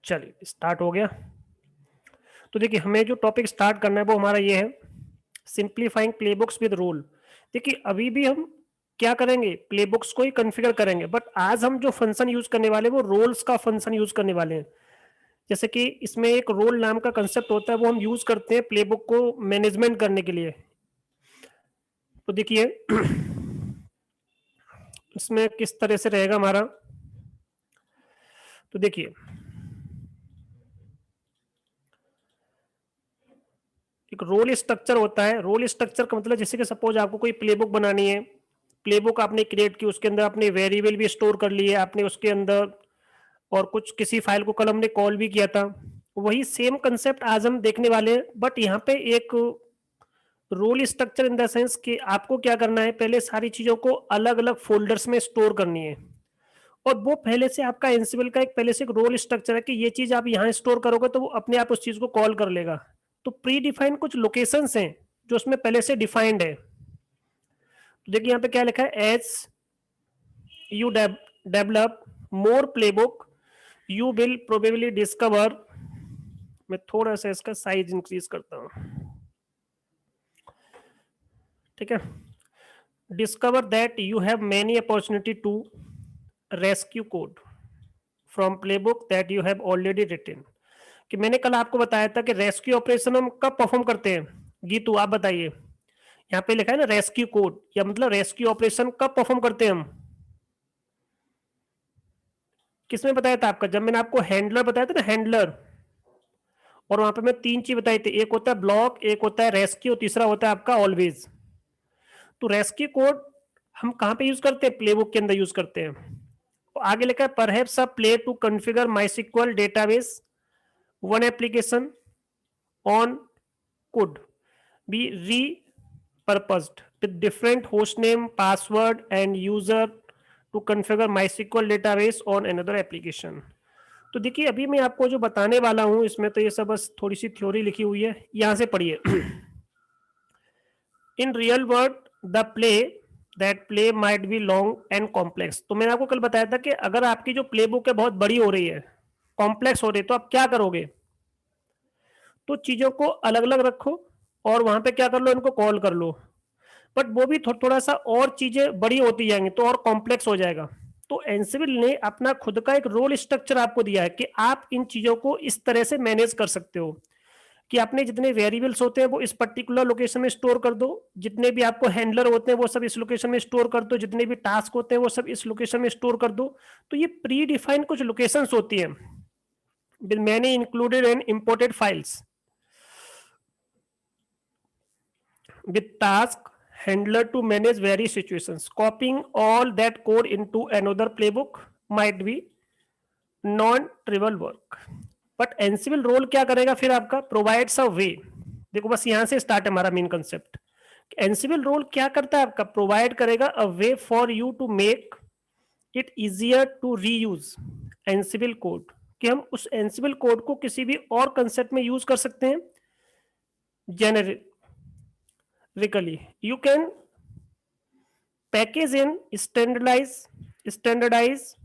चलिए स्टार्ट हो गया। तो देखिए हमें जो टॉपिक स्टार्ट करना है वो हमारा ये है, सिंप्लीफाइंग प्लेबुक्स विद रूल। देखिए अभी भी हम क्या करेंगे, प्लेबुक्स को ही कॉन्फ़िगर करेंगे, बट आज हम जो फंक्शन यूज करने वाले हैं वो रोल्स का फंक्शन यूज करने वाले हैं। जैसे कि इसमें एक रोल नाम का कंसेप्ट होता है, वो हम यूज करते हैं प्लेबुक को मैनेजमेंट करने के लिए। तो देखिए इसमें किस तरह से रहेगा हमारा, तो देखिए एक रोल स्ट्रक्चर होता है। रोल स्ट्रक्चर का मतलब जैसे कि सपोज आपको कोई प्लेबुक बनानी है, प्लेबुक आपने क्रिएट की, उसके अंदर आपने वेरिएबल भी स्टोर कर लिए आपने उसके अंदर, और कुछ किसी फाइल को कल हमने कॉल भी किया था। वही सेम कंसेप्ट आज हम देखने वाले हैं, बट यहाँ पे एक role structure in the sense कि आपको क्या करना है, पहले सारी चीजों को अलग अलग फोल्डर्स में स्टोर करनी है। और वो पहले से आपका एंसिबल का एक पहले से एक रोल स्ट्रक्चर है कि ये चीज आप यहाँ स्टोर करोगे तो वो अपने आप उस चीज को कॉल कर लेगा। तो प्री डिफाइंड कुछ लोकेशंस हैं जो उसमें पहले से डिफाइंड है। तो देखिए यहाँ पे क्या लिखा है, as you develop more playbook you will probably discover, मैं थोड़ा सा इसका साइज इंक्रीज करता हूँ, ठीक है। Discover that you have many opportunity to rescue code from playbook that you have already written. कि मैंने कल आपको बताया था कि रेस्क्यू ऑपरेशन हम कब परफॉर्म करते हैं। गीतू आप बताइए, यहाँ पे लिखा है ना रेस्क्यू कोड, या मतलब रेस्क्यू ऑपरेशन कब परफॉर्म करते हैं हम। किसमें बताया था आपका, जब मैंने आपको हैंडलर बताया था ना, हैंडलर, और वहां पे मैं तीन चीज बताई थी, एक होता है ब्लॉक, एक होता है रेस्क्यू, तीसरा होता है आपका ऑलवेज। तो रेस्क्यू कोड हम कहाँ पे यूज करते हैं, प्लेबुक के अंदर यूज करते हैं। तो आगे लिखा है perhaps a play to configure MySQL database one application on could be repurposed with different hostname, password, and user to configure MySQL database on another application। तो देखिए अभी मैं आपको जो बताने वाला हूं इसमें तो ये सब बस थोड़ी सी थ्योरी लिखी हुई है, यहां से पढ़िए। In real world the play that play might be long and complex. तो मैंने आपको कल बताया था कि अगर आपकी जो प्ले बुक है बहुत बड़ी हो रही है, कॉम्प्लेक्स हो रही है, तो आप क्या करोगे, तो चीजों को अलग अलग रखो और वहां पे क्या कर लो, इनको कॉल कर लो। बट वो भी थोड़ा सा और चीजें बड़ी होती जाएंगी तो और कॉम्प्लेक्स हो जाएगा। तो एंसिबल ने अपना खुद का एक रोल स्ट्रक्चर आपको दिया है कि आप इन चीजों को इस तरह से मैनेज कर सकते हो कि आपने जितने वेरिएबल्स होते हैं वो इस पर्टिकुलर लोकेशन में स्टोर कर दो, जितने भी आपको हैंडलर होते हैं वो सब इस लोकेशन में स्टोर कर दो, जितने भी टास्क होते हैं वो सब इस लोकेशन में स्टोर कर दो। तो ये प्री डिफाइंड कुछ लोकेशंस होती हैं, मैंने included and imported files with task handler to manage various situations. Copying all that code into another playbook might be non-trivial work. But Ansible role क्या करेगा फिर आपका, प्रोवाइड्स अ वे। देखो बस यहां से स्टार्ट है हमारा मेन कंसेप्ट। एंसिबल रोल क्या करता है आपका, प्रोवाइड करेगा a way for you to make it easier to reuse Ansible code, कि हम उस एंसिबल कोड को किसी भी और कंसेप्ट में यूज कर सकते हैं। Generically you can package in standardise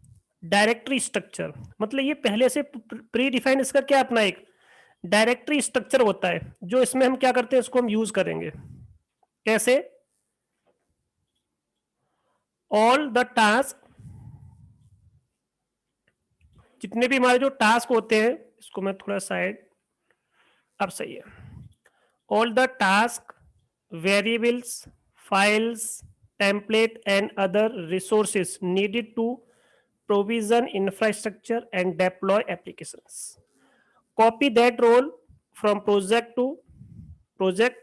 directory structure. मतलब ये पहले से प्री डिफाइंड इसका क्या अपना एक डायरेक्टरी स्ट्रक्चर होता है, जो इसमें हम क्या करते हैं, इसको हम यूज करेंगे कैसे, ऑल द टास्क, जितने भी हमारे जो टास्क होते हैं, इसको मैं थोड़ा साइड, अब सही है, all the task, variables, files, template and other resources needed to provision infrastructure and deploy applications. Copy that role from project to project,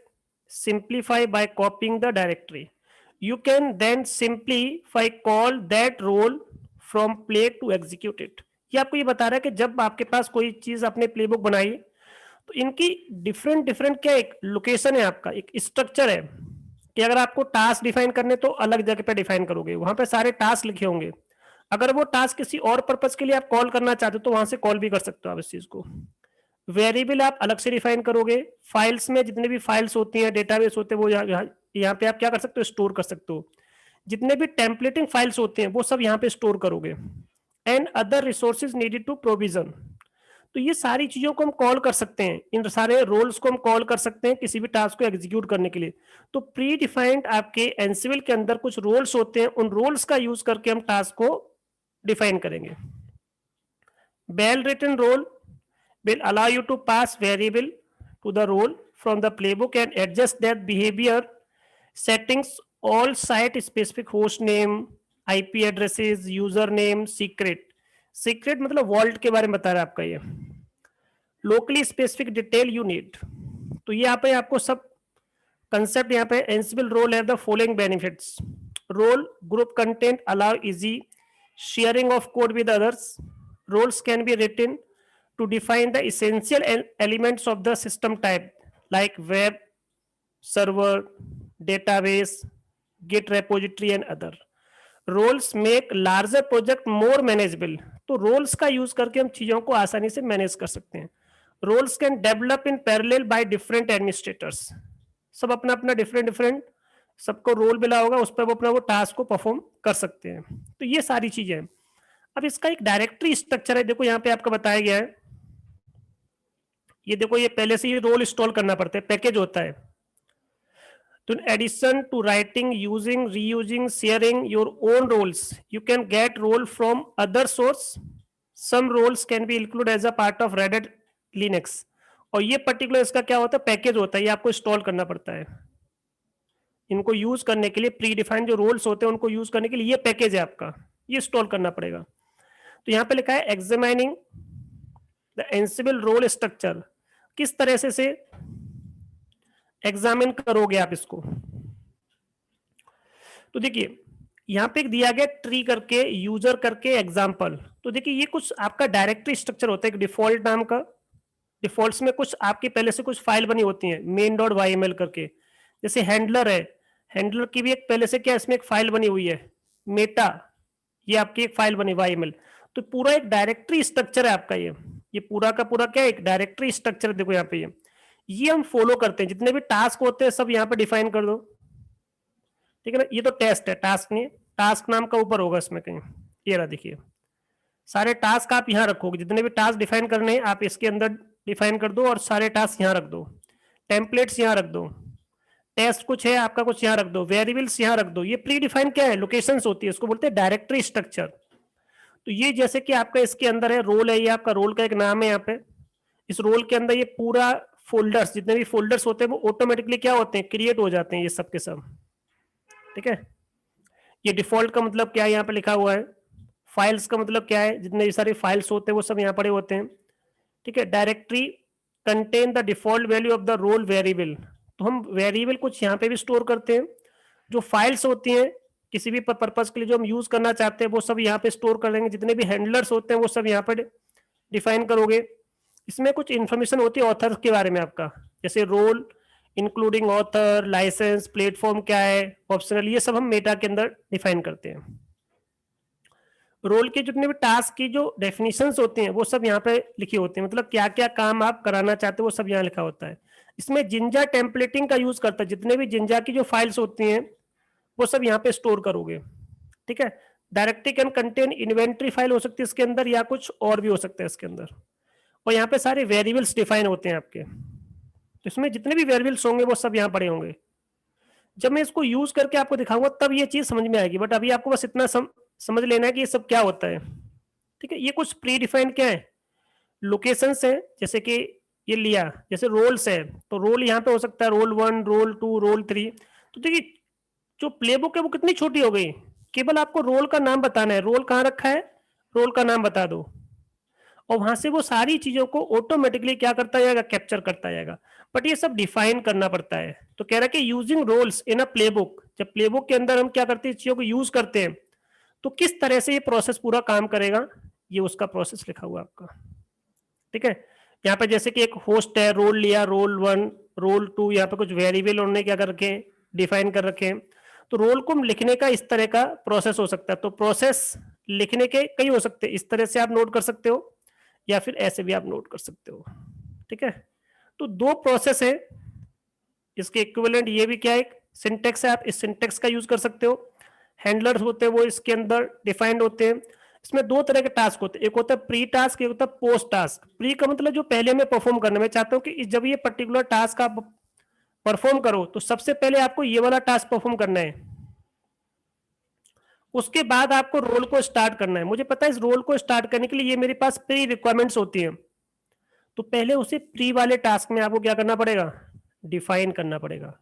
simplify by copying the directory. You can then simplify call that role from play to execute it. ये आपको ये बता रहा है कि जब आपके पास कोई चीज आपने प्लेबुक बनाई तो इनकी डिफरेंट डिफरेंट क्या एक लोकेशन है, आपका एक स्ट्रक्चर है कि अगर आपको टास्क डिफाइन करने तो अलग जगह पे डिफाइन करोगे, वहां पे सारे टास्क लिखे होंगे। अगर वो टास्क किसी और पर्पज के लिए आप कॉल करना चाहते हो तो वहां से कॉल भी कर सकते हो आप इस चीज को। वेरिएबल आप अलग से डिफाइन करोगे, फाइल्स में जितने भी फाइल्स होती हैं, डेटाबेस होते हैं, वो यहाँ पे आप क्या कर सकते हो, स्टोर कर सकते हो। जितने भी टेम्पलेटिंग फाइल्स होते हैं वो सब यहाँ पे स्टोर करोगे। And other resources needed to provision, तो ये सारी चीजों को हम कॉल कर सकते हैं, इन सारे रोल्स को हम कॉल कर सकते हैं किसी भी टास्क को एग्जीक्यूट करने के लिए। तो प्री डिफाइंड आपके एनसिविल के अंदर कुछ रोल्स होते हैं, उन रोल्स का यूज करके हम टास्क को डिफाइन करेंगे। Well written role will allow you to pass variable to the role from the playbook and adjust that behavior settings all site specific host name, IP addresses, username, secret मतलब vault के बारे में बता रहा है आपका ये locally specific detail you need। तो ये यहाँ पे आपको सब कंसेप्ट यहाँ पे एनसिबल रोल है the following benefits. Role group content allow easy sharing of code with others। roles can be written to define the essential elements of the system type like web server, database, git repository and other। roles make larger project more manageable। तो roles का use करके हम चीजों को आसानी से manage कर सकते हैं। roles can develop in parallel by different administrators। सब अपना अपना डिफरेंट सबको रोल मिला होगा, उस पर वो अपना वो टास्क को परफॉर्म कर सकते हैं। तो ये सारी चीजें हैं। अब इसका एक डायरेक्टरी स्ट्रक्चर है, देखो यहाँ पे आपका बताया गया है। ये देखो ये पहले से ही रोल इंस्टॉल करना पड़ता है, पैकेज होता है। तो in addition to writing, using, reusing, sharing your own roles, you can get role from other source। some roles can be included as a part of Red Hat Linux। और ये particular इसका क्या होता है, package होता है, ये आपको इंस्टॉल करना पड़ता है। इनको यूज करने के लिए प्री डिफाइंड जो रोल्स होते हैं उनको यूज करने के लिए ये पैकेज है आपका, ये इंस्टॉल करना पड़ेगा। तो यहाँ पे लिखा है examining the Ansible role structure, किस तरह से एग्जामिन करोगे आप इसको। तो देखिए यहाँ पे एक दिया गया ट्री करके, यूजर करके, एग्जाम्पल। तो देखिए ये कुछ आपका डायरेक्टरी स्ट्रक्चर होता है, एक डिफॉल्ट नाम का। डिफॉल्ट्स में कुछ आपकी पहले से कुछ फाइल बनी होती है main.yml करके। जैसे हैंडलर है, हैंडलर की भी एक पहले से क्या इसमें एक फाइल बनी हुई है मेटा, ये आपकी एक फाइल बनी yml। तो पूरा एक डायरेक्टरी स्ट्रक्चर है आपका, ये पूरा का पूरा क्या एक डायरेक्टरी स्ट्रक्चर। देखो यहाँ पे ये हम फॉलो करते हैं, जितने भी टास्क होते हैं सब यहाँ पे डिफाइन कर दो, ठीक है ना। ये तो टेस्ट है, टास्क नहीं, टास्क नाम का ऊपर होगा इसमें कहीं, ये रहा देखिए। सारे टास्क आप यहाँ रखोगे, जितने भी टास्क डिफाइन करने हैं आप इसके अंदर डिफाइन कर दो और सारे टास्क यहाँ रख दो। टेम्पलेट्स यहाँ रख दो, टेस्ट कुछ है आपका कुछ यहाँ रख दो, वेरिएबल्स यहाँ रख दो। ये प्री डिफाइन क्या है, लोकेशंस होती है, इसको बोलते हैं डायरेक्टरी स्ट्रक्चर। तो ये जैसे कि आपका इसके अंदर है रोल है, ये आपका रोल का एक नाम है यहाँ पे। इस रोल के अंदर ये पूरा फोल्डर्स, जितने भी फोल्डर्स होते हैं वो ऑटोमेटिकली क्या होते हैं, क्रिएट हो जाते हैं ये सब के सब, ठीक है। ये डिफॉल्ट का मतलब क्या है यहाँ पे लिखा हुआ है। फाइल्स का मतलब क्या है, जितने भी सारे फाइल्स होते हैं वो सब यहाँ पड़े होते हैं, ठीक है। Directory contain the default value of the role variable. तो हम वेरिएबल कुछ यहाँ पे भी स्टोर करते हैं, जो फाइल्स होती हैं किसी भी पर्पस के लिए जो हम यूज करना चाहते हैं वो सब यहाँ पे स्टोर कर लेंगे। जितने भी हैंडलर्स होते हैं वो सब यहाँ पे डिफाइन करोगे। इसमें कुछ इन्फॉर्मेशन होती है ऑथर के बारे में आपका, जैसे role including author, licence, platform क्या है, ऑप्शनल, ये सब हम मेटा के अंदर डिफाइन करते हैं। रोल के जितने भी टास्क की जो डेफिनेशंस होती हैं वो सब यहाँ पे लिखी होती है, मतलब क्या क्या काम आप कराना चाहते हो वो सब यहाँ लिखा होता है। इसमें जिंजा टेम्पलेटिंग का यूज करता है, जितने भी जिंजा की जो फाइल्स होती हैं वो सब यहाँ पे स्टोर करोगे, ठीक है। Directory can contain inventory file हो सकती है इसके अंदर, या कुछ और भी हो सकता है इसके अंदर। और यहाँ पे सारे वेरिएबल्स डिफाइन होते हैं आपके, तो इसमें जितने भी वेरिएबल्स होंगे वो सब यहाँ पड़े होंगे। जब मैं इसको यूज करके आपको दिखाऊंगा तब ये चीज समझ में आएगी, बट अभी आपको बस इतना समझ लेना है कि ये सब क्या होता है, ठीक है। ये कुछ प्री डिफाइंड क्या है, लोकेशंस है, जैसे कि ये लिया, जैसे रोल्स है तो रोल यहाँ पे हो सकता है रोल 1, रोल 2, रोल 3। तो देखिए जो प्लेबुक है वो कितनी छोटी हो गई, केवल आपको रोल का नाम बताना है, रोल कहाँ रखा है, रोल का नाम बता दो, और वहां से वो सारी चीजों को ऑटोमेटिकली क्या करता जाएगा, कैप्चर करता जाएगा। बट ये सब डिफाइन करना पड़ता है। तो कह रहा है कि using roles in a playbook, जब प्लेबुक के अंदर हम क्या करते हैं, चीजों को यूज करते हैं, तो किस तरह से ये प्रोसेस पूरा काम करेगा, ये उसका प्रोसेस लिखा हुआ आपका, ठीक है। यहाँ पे जैसे कि एक होस्ट है, रोल लिया, रोल 1, रोल 2, यहाँ पे कुछ वेरिएबल उन्होंने क्या कर रखे हैं, डिफाइन कर रखे हैं। तो रोल को लिखने का इस तरह का प्रोसेस हो सकता है। तो प्रोसेस लिखने के कई हो सकते हैं, इस तरह से आप नोट कर सकते हो या फिर ऐसे भी आप नोट कर सकते हो, ठीक है। तो दो प्रोसेस है, इसके इक्विवेलेंट ये भी क्या है, सिंटेक्स है, आप इस सिंटेक्स का यूज कर सकते हो। हैंडलर्स होते हैं वो इसके अंदर डिफाइंड होते हैं। इसमें दो तरह के टास्क होते हैं, एक होता है प्री टास्क, एक होता है पोस्ट टास्क। प्री का मतलब जो पहले मैं परफॉर्म करना, मैं चाहता हूँ कि जब ये पर्टिकुलर टास्क आप परफॉर्म करो तो सबसे पहले आपको ये वाला टास्क परफॉर्म करना है, उसके बाद आपको रोल को स्टार्ट करना है। मुझे पता है इस रोल को स्टार्ट करने के लिए ये मेरे पास प्री रिक्वायरमेंट्स होती हैं, तो पहले उसे प्री वाले टास्क में आपको क्या करना पड़ेगा, डिफाइन करना पड़ेगा।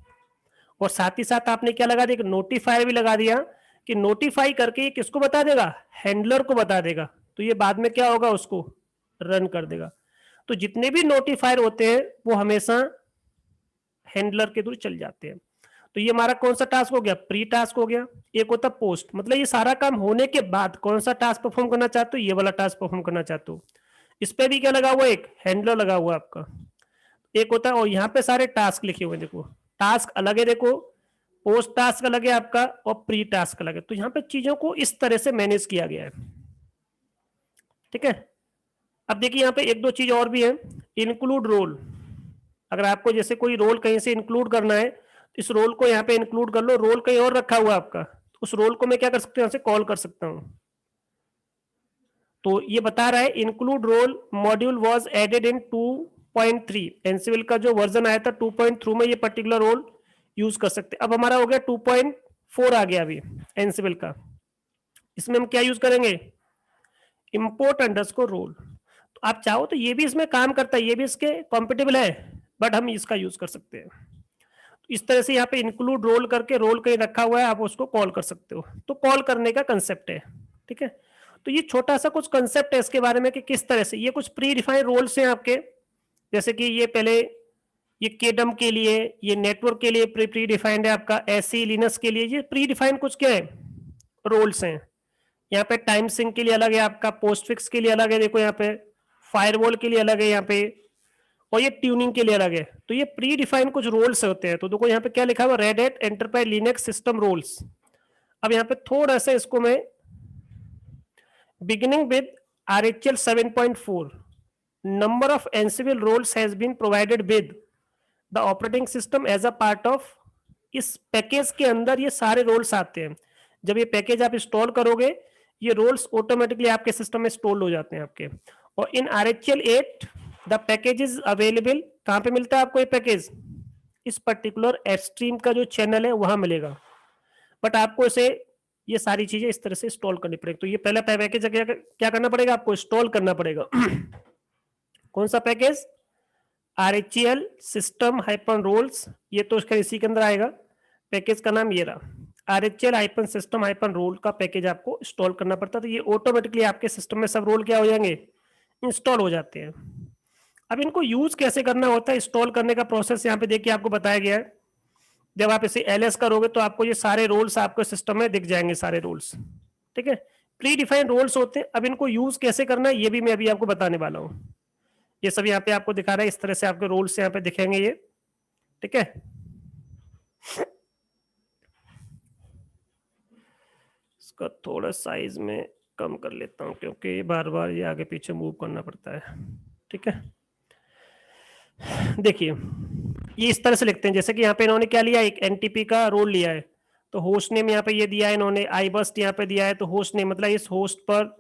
और साथ ही साथ आपने क्या लगा दिया, नोटिफायर भी लगा दिया कि नोटिफाई करके ये किसको बता देगा, हैंडलर को बता देगा, तो ये बाद में क्या होगा, उसको रन कर देगा। तो जितने भी नोटिफायर होते हैं वो हमेशा हैंडलर के थ्रू चल जाते हैं। तो ये हमारा कौन सा टास्क हो गया, प्री टास्क हो गया। एक होता पोस्ट, मतलब ये सारा काम होने के बाद कौन सा टास्क परफॉर्म करना चाहते हो, ये वाला टास्क परफॉर्म करना चाहते हो। इस पे भी क्या लगा हुआ है, एक हैंडलर लगा हुआ है आपका। एक होता है, और यहाँ पे सारे टास्क लिखे हुए हैं, देखो टास्क अलग है, देखो पोस्ट टास्क अलग है आपका और प्री टास्क अलग है। तो यहाँ पे चीजों को इस तरह से मैनेज किया गया है, ठीक है। अब देखिए यहाँ पे एक दो चीज और भी है, इंक्लूड रोल। अगर आपको जैसे कोई रोल कहीं से इंक्लूड करना है, इस रोल को यहाँ पे इंक्लूड कर लो, रोल कहीं और रखा हुआ है आपका, उस रोल को मैं क्या कर सकता हूँ, यहाँ से कॉल कर सकता हूँ। तो ये बता रहा है include role module was added in 2.3, Ansible का जो वर्जन आया था 2.3 में ये पर्टिकुलर रोल यूज कर सकते। अब हमारा हो गया 2.4 आ गया अभी एनसीविल का, इसमें हम क्या यूज करेंगे, इंपोर्ट अंडरस्कोर रोल। तो आप चाहो तो ये भी इसमें काम करता है, ये भी इसके कॉम्पिटेबल है, बट हम इसका यूज कर सकते हैं। तो इस तरह से यहाँ पे इंक्लूड रोल करके, रोल कहीं रखा हुआ है आप उसको कॉल कर सकते हो, तो कॉल करने का कंसेप्ट है, ठीक है। तो ये छोटा सा कुछ कंसेप्ट है इसके बारे में कि किस तरह से ये कुछ प्री डिफाइंड रोल्स हैं आपके, जैसे कि ये पहले ये केडम के लिए, ये नेटवर्क के लिए प्री डिफाइंड है आपका, एसी लिनक्स के लिए ये प्री डिफाइंड कुछ क्या है, रोल्स हैं। यहाँ पे टाइम सिंक के लिए अलग है आपका, पोस्ट फिक्स के लिए अलग है, देखो यहाँ पे फायरवॉल के लिए अलग है यहाँ पे, और ये ट्यूनिंग के लिए अलग है। तो ये प्री डिफाइंड कुछ रोल्स होते हैं। तो देखो यहाँ पे क्या लिखा हुआ, Red Hat Enterprise Linux system roles. अब यहाँ पे थोड़ा सा इसको मैं beginning with RHEL 7.4 number of Ansible roles has been provided with the operating system as a part of, इस पैकेज के अंदर ये सारे रोल्स आते हैं। जब ये पैकेज आप इंस्टॉल करोगे ये रोल्स ऑटोमेटिकली आपके सिस्टम में इंस्टॉल हो जाते हैं आपके। और इन RHEL 8 the package is available, कहाँ पे मिलता है आपको ये पैकेज, इस पर्टिकुलर एस्ट्रीम का जो चैनल है वहां मिलेगा। बट आपको इसे ये सारी चीजें इस तरह से इंस्टॉल करनी पड़ेगी। तो ये पहला पैकेज क्या करना पड़ेगा, आपको इंस्टॉल करना पड़ेगा। कौन सा package, RHEL system hyphen roles, ये तो उसका इसी के अंदर आएगा। पैकेज का नाम ये रहा, RHEL hyphen system hyphen role का पैकेज आपको इंस्टॉल करना पड़ता है। तो ये ऑटोमेटिकली आपके सिस्टम में सब रोल क्या हो जाएंगे, इंस्टॉल हो जाते हैं। अब इनको यूज कैसे करना होता है, इंस्टॉल करने का प्रोसेस यहाँ पे देखिए आपको बताया गया है। जब आप इसे LS करोगे तो आपको ये सारे रोल्स आपके सिस्टम में दिख जाएंगे, सारे रोल्स, ठीक है। प्री डिफाइंड रोल्स होते हैं। अब इनको यूज कैसे करना है ये भी मैं अभी आपको बताने वाला हूँ। ये सब यहाँ पे आपको दिखा रहा है, इस तरह से आपके रोल्स यहाँ पे दिखेंगे ये, ठीक है। इसका थोड़ा साइज में कम कर लेता हूँ क्योंकि बार बार ये आगे पीछे मूव करना पड़ता है, ठीक है। देखिए ये इस तरह से लिखते हैं, जैसे कि यहाँ पे इन्होंने क्या लिया, एक NTP का रोल लिया है, तो होस्ट नेम यहाँ पे ये दिया है इन्होंने, iBurst यहाँ पे दिया है, तो होस्ट नेम मतलब इस होस्ट पर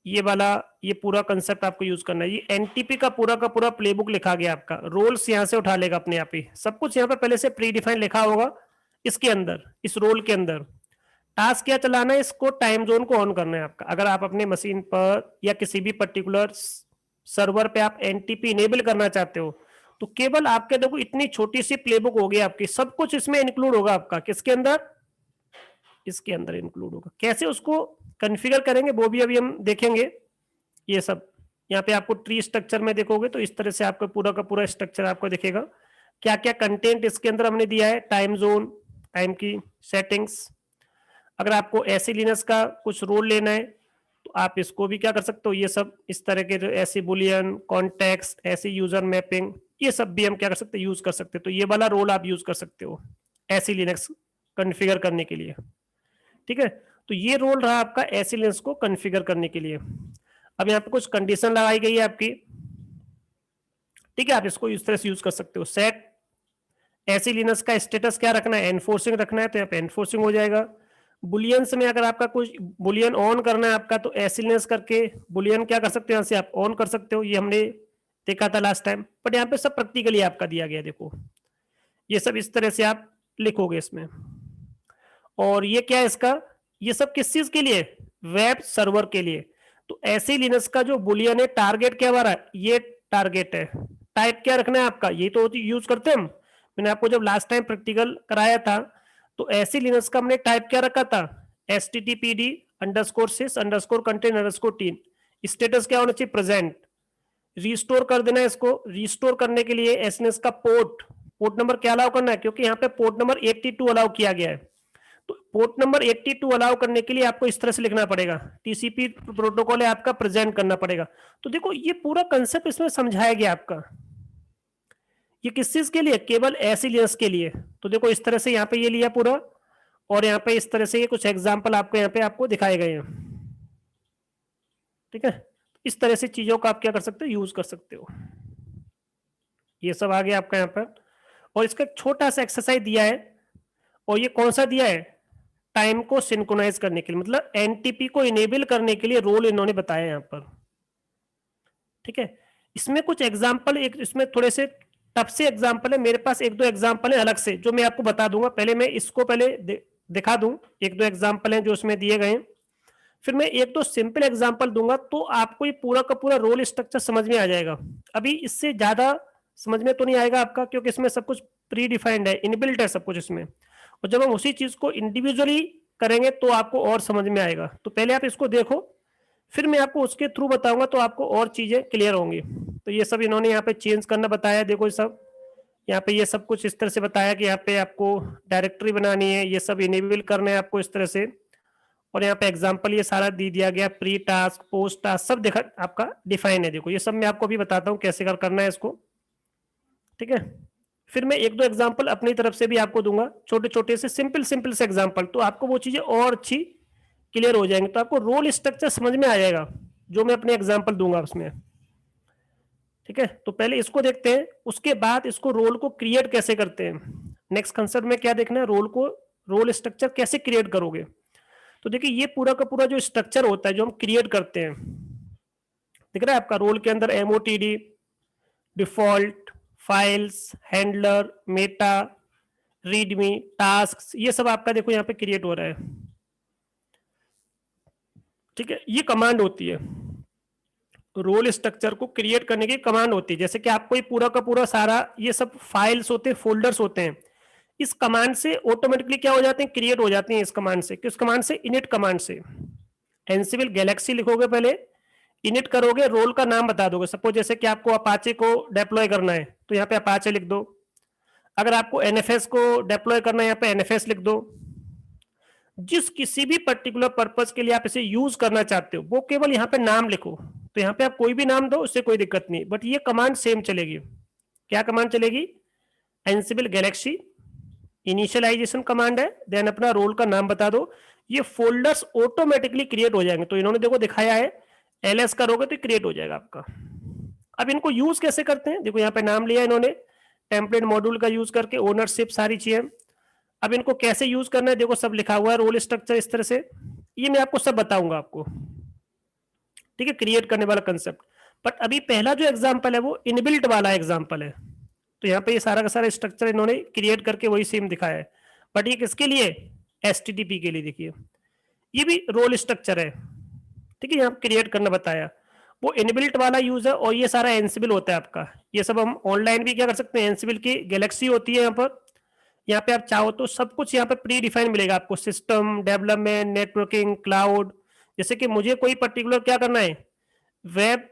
ये वाला ये पूरा कंसेप्ट आपको यूज करना है। ये NTP का पूरा प्लेबुक लिखा गया आपका, रोल्स यहाँ से उठा लेगा अपने आप ही, सब कुछ यहाँ पे पहले से प्री डिफाइन लिखा होगा इसके अंदर, इस रोल के अंदर। टास्क क्या चलाना है, इसको टाइम जोन को ऑन करना है आपका। अगर आप अपने मशीन पर या किसी भी पर्टिकुलर सर्वर पे आप NTP इनेबल करना चाहते हो तो केवल आपके देखो इतनी छोटी सी प्लेबुक होगी आपकी, सब कुछ इसमें इंक्लूड होगा आपका, किसके अंदर, इसके अंदर इंक्लूड होगा। कैसे उसको कॉन्फ़िगर करेंगे वो भी अभी हम देखेंगे। ये सब यहाँ पे आपको ट्री स्ट्रक्चर में देखोगे तो इस तरह से आपको पूरा का पूरा स्ट्रक्चर आपको दिखेगा, क्या क्या कंटेंट इसके अंदर हमने दिया है, टाइम जोन, टाइम की सेटिंग्स। अगर आपको ऐसे लिनक्स का कुछ रोल लेना है तो आप इसको भी क्या कर सकते हो, ये सब इस तरह के ऐसे बुलियन कॉन्टेक्स्ट, ऐसे यूजर मैपिंग, ये सब भी हम क्या कर सकते हैं, यूज कर सकते हैं। तो ये वाला रोल आप यूज कर सकते हो ऐसे लिनक्स कॉन्फ़िगर करने के लिए, ठीक है। तो ये रोल रहा आपका ऐसे लिनक्स को कॉन्फ़िगर करने के लिए। अब यहाँ पे कुछ कंडीशन लगाई गई है आपकी, ठीक है, आप इसको इस तरह से यूज कर सकते हो। सेट ऐसे लिनक्स का स्टेटस क्या रखना है, एनफोर्सिंग रखना है, तो यहाँ पे एनफोर्सिंग हो जाएगा। बुलियंस में अगर आपका कुछ बुलियन ऑन करना है आपका, तो ऐसे लिनस करके बुलियन क्या कर सकते हो, यहाँ से आप ऑन कर सकते हो। ये हमने देखा था लास्ट टाइम, बट यहाँ पे सब प्रैक्टिकली आपका दिया गया है। देखो ये सब इस तरह से आप लिखोगे इसमें। और ये क्या है इसका, ये सब किस चीज के लिए, वेब सर्वर के लिए। तो ऐसे लिनक्स का जो बुलियन है, टारगेट क्या हमारा, ये टारगेट है। टाइप क्या रखना है आपका, ये तो यूज करते हैं हम। मैंने आपको जब लास्ट टाइम प्रैक्टिकल कराया था, तो ऐसे लिनक्स का हमने टाइप क्या रखा था, httpd _sys _content _teen। Status क्या होना चाहिए, प्रेजेंट। रिस्टोर कर देना है इसको। रिस्टोर करने के लिए एसएनएस का पोर्ट नंबर क्या अलाउ करना है, क्योंकि यहाँ पे पोर्ट नंबर 82 अलाउ किया गया है। तो पोर्ट नंबर 82 अलाउ करने के लिए आपको इस तरह से लिखना पड़ेगा, टीसीपी प्रोटोकॉल है आपका, प्रेजेंट करना पड़ेगा। तो देखो ये पूरा कंसेप्ट इसमें समझाया गया आपका। ये किस चीज के लिए, केवल ऐसे लिनक्स के लिए। तो देखो इस तरह से यहाँ पे ये लिया पूरा, और यहाँ पे इस तरह से ये कुछ एग्जाम्पल आपको यहाँ पे आपको दिखाए गए हैं। ठीक है, इस तरह से चीजों का आप क्या कर सकते हो, यूज कर सकते हो। ये सब आ गया आपका यहाँ पर। और इसका एक छोटा सा एक्सरसाइज दिया है, और ये कौन सा दिया है, टाइम को सिंक्रोनाइज करने के लिए, मतलब एनटीपी को इनेबल करने के लिए रोल इन्होंने बताया यहाँ पर। ठीक है, इसमें कुछ एग्जाम्पल, एक इसमें थोड़े से टफ से एग्जाम्पल है, मेरे पास एक दो एग्जाम्पल है अलग से जो मैं आपको बता दूंगा। पहले मैं इसको पहले दिखा दूं, एक दो एग्जाम्पल हैं जो इसमें दिए गए हैं, फिर मैं एक दो सिंपल एग्जाम्पल दूंगा, तो आपको ये पूरा का पूरा रोल स्ट्रक्चर समझ में आ जाएगा। अभी इससे ज्यादा समझ में तो नहीं आएगा आपका, क्योंकि इसमें सब कुछ प्री डिफाइंड है, इनबिल्ट है सब कुछ इसमें। और जब हम उसी चीज को इंडिविजुअली करेंगे तो आपको और समझ में आएगा। तो पहले आप इसको देखो, फिर मैं आपको उसके थ्रू बताऊंगा, तो आपको और चीजें क्लियर होंगी। तो ये सब इन्होंने यहाँ पे चेंज करना बताया, देखो ये सब यहाँ पे ये सब कुछ इस तरह से बताया कि यहाँ पे आपको डायरेक्टरी बनानी है, ये सब इनेबल करना है आपको इस तरह से। और यहाँ पे एग्जांपल ये सारा दे दिया गया, प्री टास्क पोस्ट टास्क सब देखा आपका डिफाइन है। देखो ये सब मैं आपको अभी बताता हूँ कैसे करना है इसको। ठीक है, फिर मैं एक दो एग्जांपल अपनी तरफ से भी आपको दूंगा, छोटे छोटे से सिंपल सिंपल से एग्जांपल, तो आपको वो चीजें और अच्छी क्लियर हो जाएंगे। तो आपको रोल स्ट्रक्चर समझ में आ जाएगा जो मैं अपने एग्जांपल दूंगा उसमें। ठीक है, तो पहले इसको देखते हैं, उसके बाद इसको रोल को क्रिएट कैसे करते हैं। नेक्स्ट कंसेप्ट में क्या देखना है, रोल को, रोल स्ट्रक्चर कैसे क्रिएट करोगे। तो देखिए ये पूरा का पूरा जो स्ट्रक्चर होता है जो हम क्रिएट करते हैं, दिख रहा है आपका, रोल के अंदर MOTD, default, files, handler, meta, readme, task, ये सब आपका देखो यहाँ पे क्रिएट हो रहा है। ठीक है, ये कमांड होती है, रोल स्ट्रक्चर को क्रिएट करने की कमांड होती है। जैसे कि आपको ये पूरा का पूरा सारा ये सब फाइल्स होते हैं, फोल्डर्स होते हैं, इस कमांड से ऑटोमेटिकली क्या हो जाते हैं, क्रिएट हो जाते हैं इस कमांड से। किस कमांड से, इनिट कमांड से। एनसिबल गैलेक्सी लिखोगे पहले, इनिट करोगे, रोल का नाम बता दोगे। सपोज जैसे कि आपको अपाचे को डिप्लॉय करना है तो यहाँ पे अपाचे लिख दो। अगर आपको एनएफएस को डिप्लॉय करना है यहाँ पे एनएफएस लिख दो। जिस किसी भी पर्टिकुलर पर्पस के लिए आप इसे यूज करना चाहते हो वो केवल यहाँ पे नाम लिखो। तो यहाँ पे आप कोई भी नाम दो, उससे कोई दिक्कत नहीं, बट ये कमांड सेम चलेगी। क्या कमांड चलेगी, एनसिबल गैलेक्सी, इनिशियलाइजेशन कमांड है, देन अपना रोल का नाम बता दो। ये फोल्डर्स ऑटोमेटिकली क्रिएट हो जाएंगे। तो इन्होंने देखो दिखाया है, एलएस करोगे तो क्रिएट हो जाएगा आपका। अब इनको यूज कैसे करते हैं, देखो यहाँ पे नाम लिया इन्होंने, टेम्पलेट मॉड्यूल का यूज करके, ओनरशिप सारी चीजें। अब इनको कैसे यूज करना है, देखो सब लिखा हुआ है, रोल स्ट्रक्चर इस तरह से, ये मैं आपको सब बताऊंगा आपको। ठीक है, क्रिएट करने वाला कंसेप्ट। बट अभी पहला जो एग्जांपल है वो इनबिल्ट वाला एग्जांपल है। तो यहाँ पे ये सारा का सारा स्ट्रक्चर इन्होंने क्रिएट करके वही सेम दिखाया है, बट ये किसके लिए, एचटीटीपी के लिए। देखिए ये भी रोल स्ट्रक्चर है। ठीक है, यहाँ क्रिएट करना बताया, वो इनबिल्ट वाला यूज है, और ये सारा एनसिबल होता है आपका। ये सब हम ऑनलाइन भी क्या कर सकते हैं, एनसिबल की गैलेक्सी होती है यहाँ पर। यहाँ पे आप चाहो तो सब कुछ यहाँ पे प्री डिफाइन मिलेगा आपको, सिस्टम डेवलपमेंट, नेटवर्किंग, क्लाउड। जैसे कि मुझे कोई पर्टिकुलर क्या करना है, वेब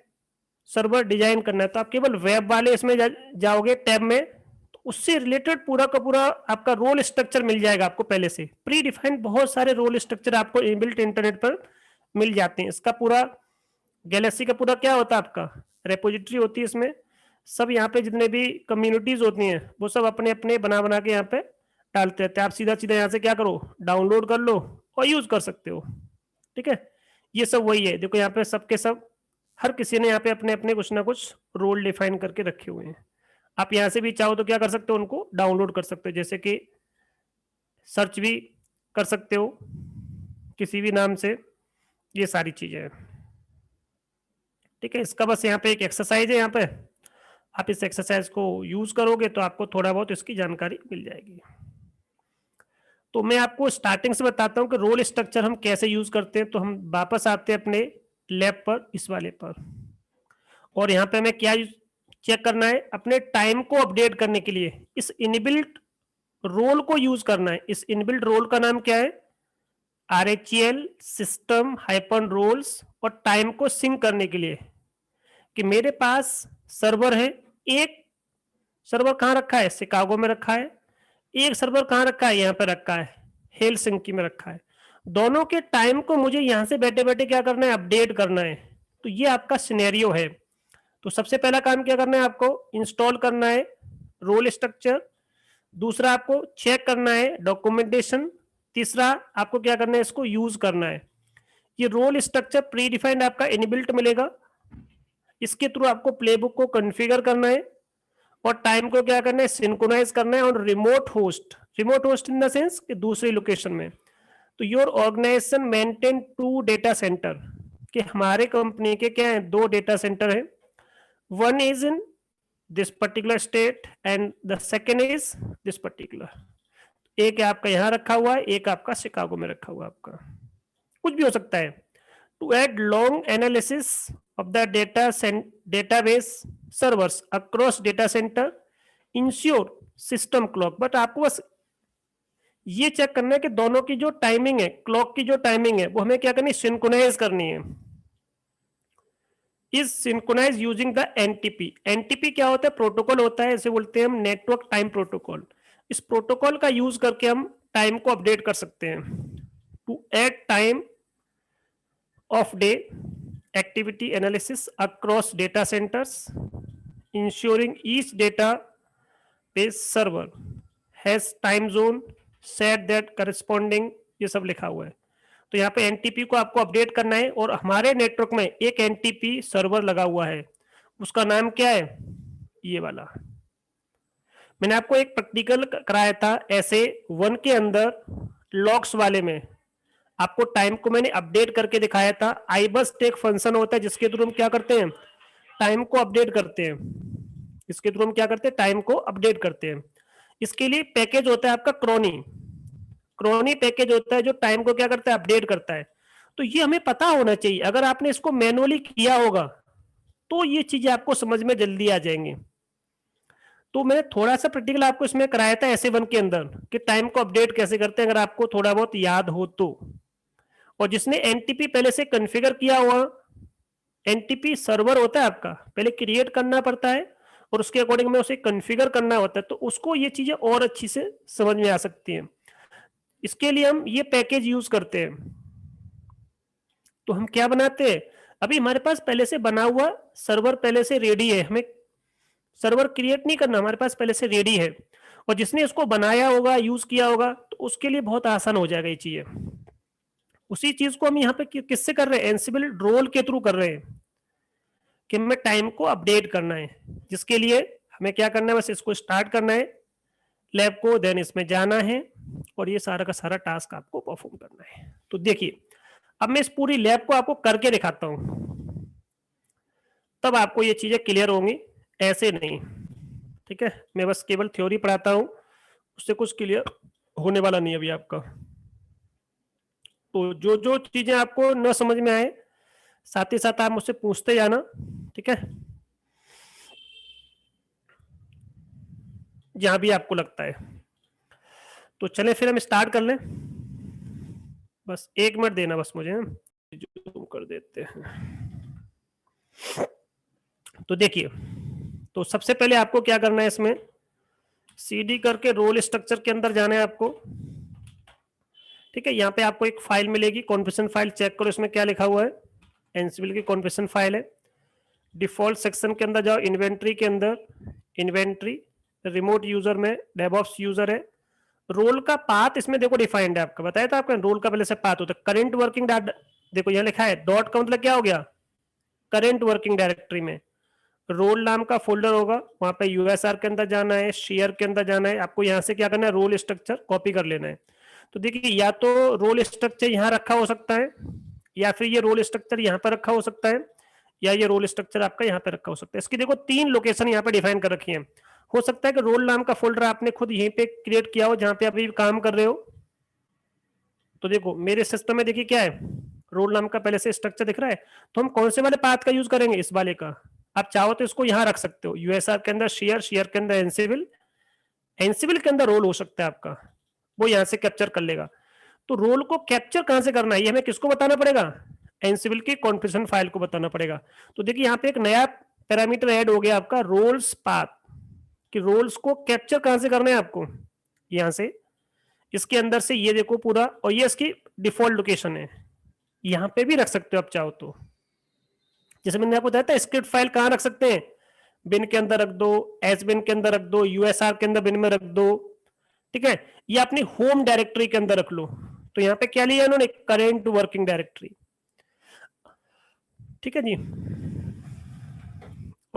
सर्वर डिजाइन करना है, तो आप केवल वेब वाले इसमें जाओगे टैब में, तो उससे रिलेटेड पूरा का पूरा आपका रोल स्ट्रक्चर मिल जाएगा आपको पहले से प्री डिफाइंड। बहुत सारे रोल स्ट्रक्चर आपको इनबिल्ट इंटरनेट पर मिल जाते हैं। इसका पूरा गैलेक्सी का पूरा क्या होता है आपका, रेपोजिटरी होती है इसमें। सब यहाँ पे जितने भी कम्युनिटीज होती हैं वो सब अपने अपने बना बना के यहाँ पे डालते रहते हैं। आप सीधा सीधा यहाँ से क्या करो, डाउनलोड कर लो और यूज कर सकते हो। ठीक है, ये सब वही है। देखो यहाँ पे सबके सब, हर किसी ने यहाँ पे अपने अपने कुछ ना कुछ रोल डिफाइन करके रखे हुए हैं। आप यहाँ से भी चाहो तो क्या कर सकते हो, उनको डाउनलोड कर सकते हो, जैसे कि सर्च भी कर सकते हो। किसी भी नाम से, ये सारी चीजें हैं। ठीक है, इसका बस यहाँ पे एक एक्सरसाइज है, यहाँ पे आप इस एक्सरसाइज को यूज करोगे तो आपको थोड़ा बहुत इसकी जानकारी मिल जाएगी। तो मैं आपको स्टार्टिंग से बताता हूँ कि रोल स्ट्रक्चर हम कैसे यूज करते हैं। तो हम वापस आते हैं अपने लैब पर, इस वाले पर, और यहाँ पे हमें क्या चेक करना है, अपने टाइम को अपडेट करने के लिए इस इनबिल्ट रोल को यूज करना है। इस इनबिल्ट रोल का नाम क्या है, RHEL सिस्टम हाइपन रोल्स, और टाइम को सिंक करने के लिए कि मेरे पास सर्वर है, एक सर्वर कहाँ रखा है, शिकागो में रखा है, एक सर्वर कहाँ रखा है, यहाँ पे रखा है, हेलसिंकी में रखा है। दोनों के टाइम को मुझे यहाँ से बैठे बैठे क्या करना है, अपडेट करना है। तो ये आपका सिनेरियो है। तो सबसे पहला काम क्या करना है, आपको इंस्टॉल करना है रोल स्ट्रक्चर। दूसरा आपको चेक करना है डॉक्यूमेंटेशन। तीसरा आपको क्या करना है, इसको यूज करना है। ये रोल स्ट्रक्चर प्री डिफाइंड आपका इनबिल्ट मिलेगा, इसके थ्रू आपको प्लेबुक को कॉन्फ़िगर करना है और टाइम को क्या करना है, सिंक्रोनाइज करना है और remote host in the sense कि दूसरी लोकेशन में। तो your organisation maintain 2 data centre, कि हमारे कंपनी के क्या है, 2 डेटा सेंटर है। One is in this particular state and the second is this particular. एक आपका यहाँ रखा हुआ है, एक आपका शिकागो में रखा हुआ है, आपका कुछ भी हो सकता है। To add long analysis of the database servers across data center, ensure system clock। But आपको बस ये चेक करना है कि दोनों की जो टाइमिंग है, क्लॉक की जो टाइमिंग है, वो हमें क्या करनी है, सिंक्रोनाइज करनी है। Is synchronise using the NTP. NTP क्या होता है, प्रोटोकॉल होता है, इसे बोलते हैं हम नेटवर्क टाइम प्रोटोकॉल। इस प्रोटोकॉल का यूज करके हम टाइम को अपडेट कर सकते हैं। To add time of day activity analysis across data centers, ensuring each database server has time zone set that corresponding, ये सब लिखा हुआ है। तो यहाँ पे एनटीपी को आपको अपडेट करना है और हमारे नेटवर्क में एक एनटीपी सर्वर लगा हुआ है, उसका नाम क्या है, ये वाला। मैंने आपको एक प्रैक्टिकल कराया था ऐसे 1 के अंदर लॉग्स वाले में, आपको टाइम को मैंने अपडेट करके दिखाया था। iBurst एक फंक्शन होता है जिसके थ्रू हम क्या करते हैं, टाइम को अपडेट करते हैं। इसके थ्रू हम क्या करते हैं, टाइम को अपडेट करते हैं। इसके लिए पैकेज होता है आपका क्रोनी पैकेज होता है जो टाइम को क्या करता है, अपडेट करता है। तो ये हमें पता होना चाहिए, अगर आपने इसको मैनुअली किया होगा तो ये चीजें आपको समझ में जल्दी आ जाएंगी। तो मैंने थोड़ा सा प्रैक्टिकल आपको इसमें कराया था ऐसे 1 के अंदर कि टाइम को अपडेट कैसे करते हैं, अगर आपको थोड़ा बहुत याद हो तो। और जिसने एनटीपी पहले से कॉन्फ़िगर किया हुआ, एनटीपी सर्वर होता है आपका, पहले क्रिएट करना पड़ता है और उसके अकॉर्डिंग में उसे कॉन्फ़िगर करना होता है, तो उसको ये चीजें और अच्छी से समझ में आ सकती हैं। इसके लिए हम ये पैकेज यूज करते हैं। तो हम क्या बनाते हैं, अभी हमारे पास पहले से बना हुआ सर्वर पहले से रेडी है, हमें सर्वर क्रिएट नहीं करना, हमारे पास पहले से रेडी है। और जिसने इसको बनाया होगा, यूज किया होगा, तो उसके लिए बहुत आसान हो जाएगा ये चीजें। उसी चीज को हम यहाँ पे किससे कर रहे हैं, एंसिबल रोल के थ्रू कर रहे हैं कि हमें टाइम को अपडेट करना है। जिसके लिए हमें क्या करना है, बस इसको स्टार्ट करना है लैब को, देन इसमें जाना है और ये सारा का सारा टास्क आपको परफॉर्म करना है। तो देखिए अब मैं इस पूरी लैब को आपको करके दिखाता हूं, तब आपको ये चीजें क्लियर होंगी, ऐसे नहीं। ठीक है, मैं बस केवल थ्योरी पढ़ाता हूं, उससे कुछ क्लियर होने वाला नहीं अभी आपका। तो जो जो चीजें आपको न समझ में आए, साथ ही साथ आप मुझसे पूछते जाना। ठीक है, जहां भी आपको लगता है। तो चले फिर हम स्टार्ट कर लें, बस 1 मिनट देना बस मुझे, जूम कर देते हैं। तो देखिए, तो सबसे पहले आपको क्या करना है, इसमें सीडी करके रोल स्ट्रक्चर के अंदर जाना है आपको। ठीक है, यहाँ पे आपको एक फाइल मिलेगी, कॉन्फ़िगरेशन फाइल, चेक करो इसमें क्या लिखा हुआ है, एंसिबल की कॉन्फ़िगरेशन फाइल है। डिफॉल्ट सेक्शन के अंदर जाओ, इन्वेंट्री के अंदर, इन्वेंट्री रिमोट यूजर में डेवऑप्स यूजर है। रोल का पाथ इसमें देखो डिफाइंड है आपका, बताया था आपका रोल का पहले से पाथ होता है। करंट वर्किंग देखो यहाँ लिखा है, डॉट का मतलब क्या हो गया, करंट वर्किंग डायरेक्टरी में रोल नाम का फोल्डर होगा, वहां पे यूएसआर के अंदर जाना है, शेयर के अंदर जाना है, आपको यहाँ से क्या करना है, रोल स्ट्रक्चर कॉपी कर लेना है। तो देखिए या तो रोल स्ट्रक्चर यहाँ रखा हो सकता है, या फिर ये रोल स्ट्रक्चर यहाँ पर रखा हो सकता है, या ये रोल स्ट्रक्चर आपका यहाँ पे रखा हो सकता है। इसकी देखो 3 लोकेशन यहाँ पे डिफाइन कर रखी है। हो सकता है कि रोल नाम का फोल्डर आपने खुद यहीं पे क्रिएट किया हो जहाँ पे अभी काम कर रहे हो। तो देखो मेरे सिस्टम में देखिए क्या है, रोल नाम का पहले से स्ट्रक्चर दिख रहा है, तो हम कौन से वाले पाथ का यूज करेंगे, इस वाले का। आप चाहो तो इसको यहाँ रख सकते हो, यूएसआर के अंदर शेयर, शेयर के अंदर एनसिबल, एनसिबल के अंदर रोल हो सकता है आपका, वो यहाँ से कैप्चर कर लेगा। तो रोल को कैप्चर कहां से करना है, ये हमें किसको बताना पड़ेगा, एनसिबल की कॉन्फ़िगरेशन फाइल को बताना पड़ेगा। तो देखिए यहाँ पे एक नया पैरामीटर ऐड हो गया आपका, रोल्स पाथ, कि रोल्स को कैप्चर कहां से करना है आपको, यहां से, इसके अंदर से, ये देखो पूरा, और ये इसकी डिफॉल्ट लोकेशन है, यहां पे भी रख सकते हो आप चाहो तो। जैसे मैंने आपको बताया था स्क्रिप्ट फाइल कहां रख सकते हैं, बिन के अंदर रख दो, एस बिन के अंदर रख दो, यूएसआर के अंदर बिन में रख दो, ठीक है, या अपनी होम डायरेक्टरी के अंदर रख लो। तो यहाँ पे क्या लिया इन्होंने, करेंट वर्किंग डायरेक्टरी, ठीक है जी।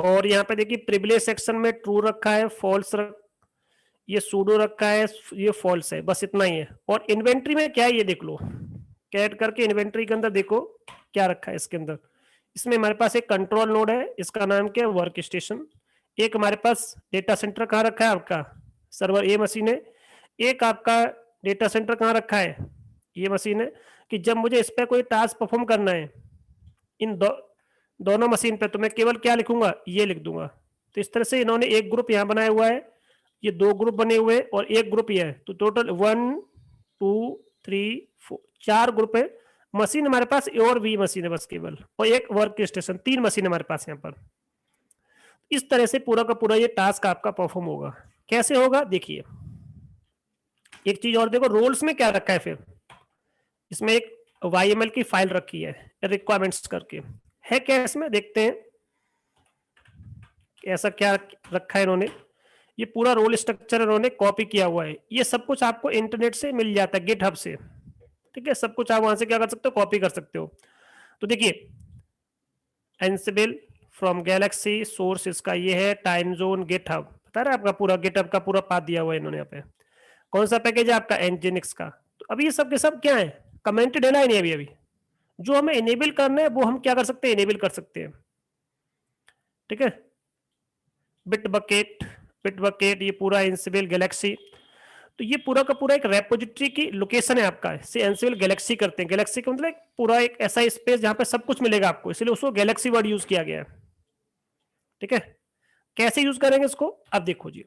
और यहाँ पे देखिए प्रिविलेज सेक्शन में ट्रू रखा है, फॉल्स ये सूडो रखा है, ये फॉल्स है, बस इतना ही है। और इन्वेंट्री में क्या है ये देख लो, कैट करके इन्वेंट्री के अंदर देखो क्या रखा है इसके अंदर। इसमें हमारे पास एक कंट्रोल नोड है, इसका नाम क्या है, वर्क स्टेशन। एक हमारे पास डेटा सेंटर कहाँ रखा है आपका, सर्वर ए मशीन है। एक आपका डेटा सेंटर कहाँ रखा है, ये मशीन है, कि जब मुझे इस पर कोई टास्क परफॉर्म करना है इन दोनों मशीन पे, तो मैं केवल क्या लिखूंगा, ये लिख दूंगा। तो इस तरह से इन्होंने एक ग्रुप यहाँ बनाया हुआ है, ये 2 ग्रुप बने हुए और एक ग्रुप ये है, तो टोटल 1 2 3 4 4 ग्रुप है। मशीन हमारे पास ए और बी मशीन है बस केवल, और एक वर्क स्टेशन, 3 मशीन हमारे पास यहाँ पर। इस तरह से पूरा का पूरा ये टास्क आपका परफॉर्म होगा। कैसे होगा देखिए, एक चीज और देखो, रोल्स में क्या रखा है फिर, इसमें एक YML की फाइल रखी है रिक्वायरमेंट्स करके, है क्या इसमें, देखते हैं ऐसा क्या रखा है इन्होंने। ये पूरा रोल स्ट्रक्चर इन्होंने कॉपी किया हुआ है, ये सब कुछ आपको इंटरनेट से मिल जाता है, गिटहब से, ठीक है, सब कुछ आप वहां से क्या कर सकते हो, कॉपी कर सकते हो। तो देखिए एनसिबल फ्रॉम गैलेक्सी, सोर्स इसका ये है, टाइम जोन, गिटहब, बता रहा है आपका पूरा गिटहब का पूरा पाथ दिया हुआ है इन्होंने यहाँ पे। कौन सा पैकेज है आपका, एनजिनिक्स का। तो अभी ये सब के सब क्या है, कमेंटेड है ना, नहीं अभी जो हमें इनेबल करना है वो हम क्या कर सकते हैं, इनेबल कर सकते हैं, ठीक है। बिट बकेट ये पूरा एनसिबल गैलेक्सी, तो ये पूरा का पूरा एक रेपोजिटरी की लोकेशन है आपका, से एनसिबल गैलेक्सी करते हैं। गैलेक्सी का मतलब पूरा एक ऐसा स्पेस जहां पे सब कुछ मिलेगा आपको, इसलिए उसको गैलेक्सी वर्ड यूज किया गया है, ठीक है। कैसे यूज करेंगे इसको, अब देखो जी,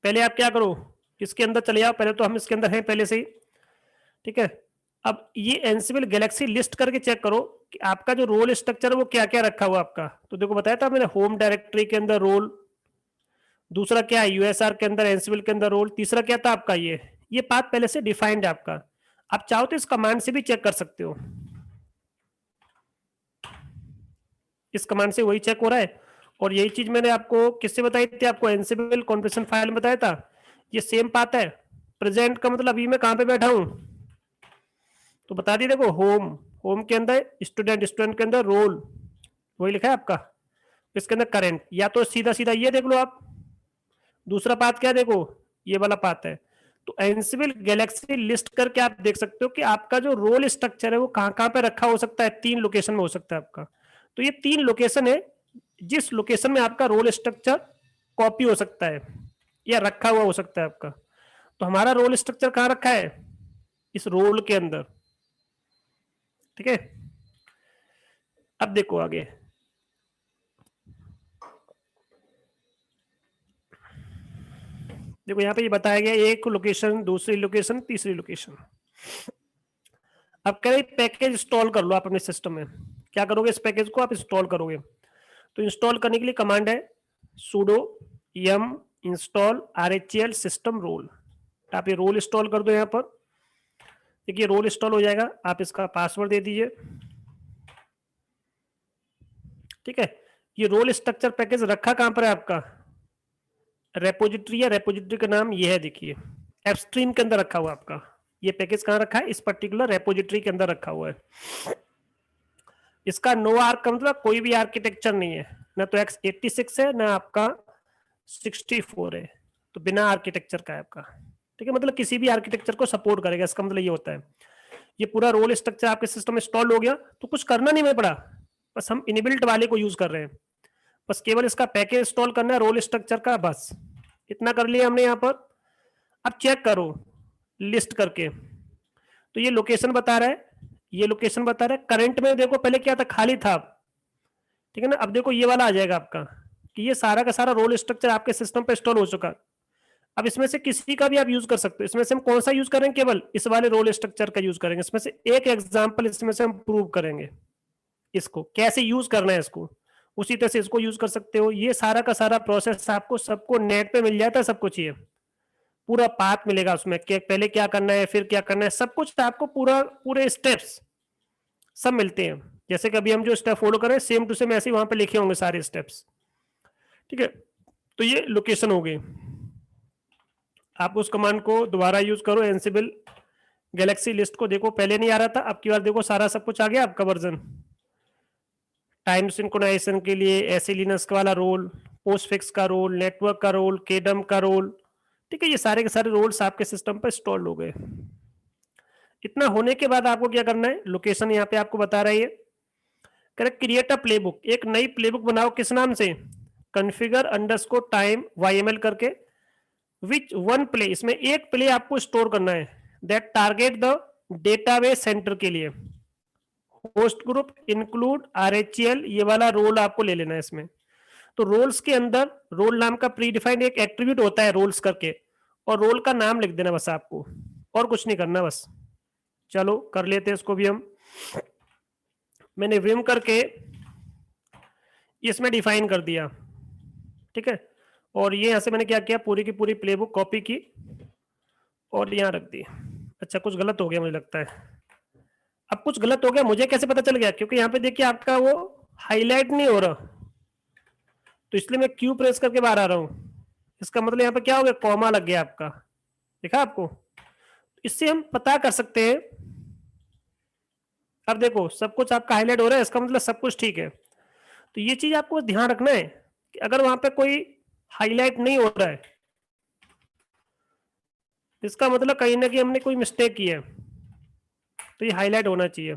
पहले आप क्या करो, इसके अंदर चले जाओ, पहले तो हम इसके अंदर हैं पहले से ही, ठीक है। अब ये एनसिबल गैलेक्सी लिस्ट करके चेक करो कि आपका जो रोल स्ट्रक्चर है वो क्या क्या रखा हुआ आपका। तो देखो बताया था मैंने, होम डायरेक्टरी के अंदर रोल, दूसरा क्या है यूएसआर के अंदर, एनसिबल के अंदर रोल, तीसरा क्या था आपका ये पाथ पहले से डिफाइंड है आपका। आप चाहो तो इस कमांड से भी चेक कर सकते हो, इस कमांड से वही चेक हो रहा है। और यही चीज मैंने आपको किससे बताई थी, आपको एनसिबल कॉन्फ़िगरेशन फाइल में बताया था, ये सेम पाथ है। प्रेजेंट का मतलब अभी मैं कहां पे बैठा हूं, तो बता दी देखो, होम के अंदर स्टूडेंट के अंदर रोल, वही लिखा है आपका, इसके अंदर करंट, या तो सीधा सीधा ये देख लो आप, दूसरा पाथ क्या देखो, ये वाला पाथ है। तो एनसिबल गैलेक्सी लिस्ट करके आप देख सकते हो कि आपका जो रोल स्ट्रक्चर है वो कहां कहां पे रखा हो सकता है, 3 लोकेशन में हो सकता है आपका। तो ये 3 लोकेशन है, जिस लोकेशन में आपका रोल स्ट्रक्चर कॉपी हो सकता है या रखा हुआ हो सकता है आपका। तो हमारा रोल स्ट्रक्चर कहां रखा है, इस रोल के अंदर, ठीक है। अब देखो आगे, देखो यहाँ पे ये बताया गया, एक लोकेशन, दूसरी लोकेशन, तीसरी लोकेशन। अब कह रहे पैकेज इंस्टॉल कर लो आप अपने सिस्टम में, क्या करोगे, इस पैकेज को आप इंस्टॉल करोगे। तो इंस्टॉल करने के लिए कमांड है sudo yum install rhl system roll। आप ये रोल इंस्टॉल कर दो यहाँ पर, देखिए रोल इंस्टॉल हो जाएगा, आप इसका पासवर्ड दे दीजिए, ठीक है। ये रोल स्ट्रक्चर पैकेज रखा कहां पर है आपका, रेपोजिटरी है, रेपोजिटरी का नाम ये है, देखिए एपस्ट्रीम के अंदर रखा हुआ आपका। ये पैकेज कहां रखा है, इस पर्टिकुलर रेपोजिटरी के अंदर रखा हुआ है। इसका नो आर्क का मतलब कोई भी आर्किटेक्चर नहीं है, ना तो x86 है ना आपका 64 है, तो बिना आर्किटेक्चर का है आपका, ठीक है, मतलब किसी भी आर्किटेक्चर को सपोर्ट करेगा, इसका मतलब ये होता है। ये पूरा रोल स्ट्रक्चर आपके सिस्टम में इंस्टॉल हो गया, तो कुछ करना नहीं पड़ा, बस हम इनबिल्ट वाले को यूज कर रहे हैं, बस केवल इसका पैकेज इंस्टॉल करना है रोल स्ट्रक्चर का, बस इतना कर लिया हमने यहाँ पर। अब चेक करो लिस्ट करके, तो ये लोकेशन बता रहा है, ये लोकेशन बता रहा है। करंट में देखो पहले क्या था, खाली था, ठीक है ना। अब देखो ये वाला आ जाएगा आपका कि ये सारा का सारा रोल स्ट्रक्चर आपके सिस्टम पे इंस्टॉल हो चुका। अब इसमें से किसी का भी आप यूज कर सकते हो, इसमें से हम कौन सा यूज करेंगे, केवल इस वाले रोल स्ट्रक्चर का यूज करेंगे। इसमें से एक एग्जांपल इसमें से हम प्रूव करेंगे, इसको कैसे यूज करना है, इसको उसी तरह से इसको यूज कर सकते हो। ये सारा का सारा प्रोसेस आपको सबको नेट पे मिल जाता है, सब कुछ ये पूरा पाथ मिलेगा उसमें, पहले क्या करना है, फिर क्या करना है, सब कुछ आपको पूरा पूरे स्टेप्स सब मिलते हैं। जैसे कि अभी हम जो स्टेप फॉलो करें सेम टू सेम ऐसे वहां पे लिखे होंगे सारे स्टेप्स, ठीक है। तो ये लोकेशन हो गई। आप उस कमांड को दोबारा यूज करो, एनसिबल गैलेक्सी लिस्ट को देखो, पहले नहीं आ रहा था, अब की बार देखो सारा सब कुछ आ गया आपका वर्जन। टाइम सिंक्रोनाइजेशन के लिए एसी लिनक्स वाला रोल, पोस्टफिक्स का रोल, नेटवर्क का रोल, केडम का रोल, ठीक है। ये सारे के सारे रोल्स आपके सिस्टम पर इंस्टॉल हो गए। इतना होने के बाद आपको क्या करना है, लोकेशन यहाँ पे आपको बता रही है, करेक्ट, क्रिएट अ प्लेबुक, एक नई प्लेबुक बनाओ, किस नाम से, कॉन्फ़िगर अंडरस्कोर टाइम वाईएमएल करके, विच वन प्ले, इसमें एक प्ले आपको स्टोर करना है, that target the database centre के लिए, होस्ट ग्रुप इंक्लूड आरएचएल, ये वाला रोल आपको ले लेना है इसमें। तो रोल्स के अंदर रोल नाम का प्री डिफाइंड एक एट्रीब्यूट होता है रोल्स करके, और रोल का नाम लिख देना बस आपको, और कुछ नहीं करना बस। चलो कर लेते हैं इसको भी हम। मैंने विम करके इसमें डिफाइन कर दिया, ठीक है। और ये यहां से मैंने क्या किया, पूरी की पूरी प्लेबुक कॉपी की और यहाँ रख दी। अच्छा कुछ गलत हो गया मुझे लगता है, अब कुछ गलत हो गया, मुझे कैसे पता चल गया, क्योंकि यहाँ पे देखिए आपका वो हाईलाइट नहीं हो रहा, तो इसलिए मैं क्यू प्रेस करके बाहर आ रहा हूँ। इसका मतलब यहाँ पे क्या हो गया, कॉमा लग गया आपका, देखा आपको। इससे हम पता कर सकते हैं, अब देखो सब कुछ आपका हाईलाइट हो रहा है, इसका मतलब सब कुछ ठीक है। तो ये चीज आपको ध्यान रखना है कि अगर वहां पे कोई हाईलाइट नहीं हो रहा है, इसका मतलब कहीं ना कहीं हमने कोई मिस्टेक की है, तो ये हाईलाइट होना चाहिए।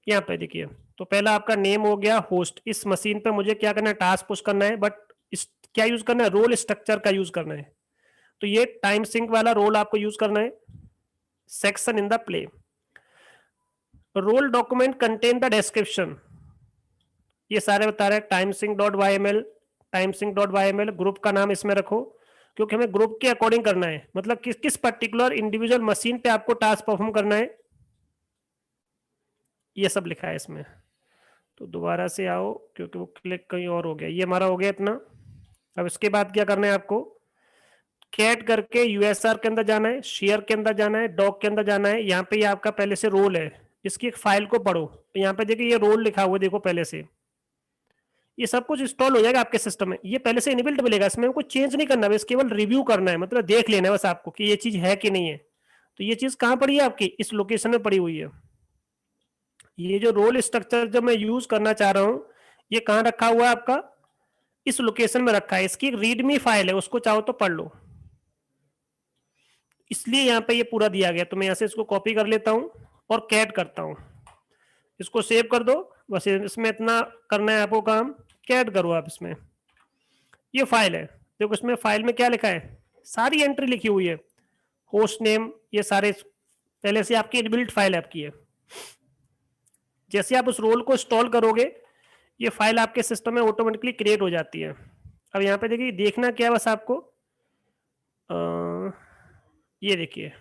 यहाँ पे देखिए, तो पहला आपका नेम हो गया, होस्ट, इस मशीन पे मुझे क्या करना है, टास्क पुश करना है, बट इस क्या यूज करना है, रोल स्ट्रक्चर का यूज करना है। तो ये टाइम सिंक वाला रोल आपको यूज करना है। Section in the play, role document contain the description, ये सारे बता रहे हैं, time sync dot Y M L, time sync dot Y M L, group का नाम इसमें रखो, क्योंकि हमें ग्रुप के अकॉर्डिंग करना है, मतलब किस किस पर्टिकुलर इंडिविजुअल मशीन पे आपको टास्क परफॉर्म करना है, ये सब लिखा है इसमें। तो दोबारा से आओ, क्योंकि वो क्लिक कहीं और हो गया, ये हमारा हो गया इतना। अब इसके बाद क्या करना है आपको, कैट करके यूएसआर के अंदर जाना है, शेयर के अंदर जाना है, डॉक के अंदर जाना है, यहाँ पे ये आपका पहले से रोल है, इसकी एक फाइल को पढ़ो, तो यहाँ पे देखिए ये रोल लिखा हुआ है, देखो पहले से ये सब कुछ इंस्टॉल हो जाएगा आपके सिस्टम में, ये पहले से इनबिल्ट मिलेगा, इसमें कुछ चेंज नहीं करना, बस केवल रिव्यू करना है, मतलब देख लेना है बस आपको कि ये चीज है कि नहीं है। तो ये चीज कहाँ पड़ी है आपकी, इस लोकेशन में पड़ी हुई है। ये जो रोल स्ट्रक्चर जब मैं यूज करना चाह रहा हूँ, ये कहाँ रखा हुआ है आपका, इस लोकेशन में रखा है, इसकी एक रीडमी फाइल है, उसको चाहो तो पढ़ लो, इसलिए यहाँ पे ये पूरा दिया गया। तो मैं यहाँ से इसको कॉपी कर लेता हूँ और कैट करता हूँ, इसको सेव कर दो, बस इसमें इतना करना है आपको काम, कैट करो आप इसमें, ये फाइल है, देखो इसमें फाइल में क्या लिखा है, सारी एंट्री लिखी हुई है, होस्ट नेम, ये सारे पहले से आपकी इनबिल्ट फाइल आपकी है। जैसे आप उस रोल को इंस्टॉल करोगे, ये फाइल आपके सिस्टम में ऑटोमेटिकली क्रिएट हो जाती है। अब यहाँ पे देखिए, देखना क्या है बस आपको, ये देखिए,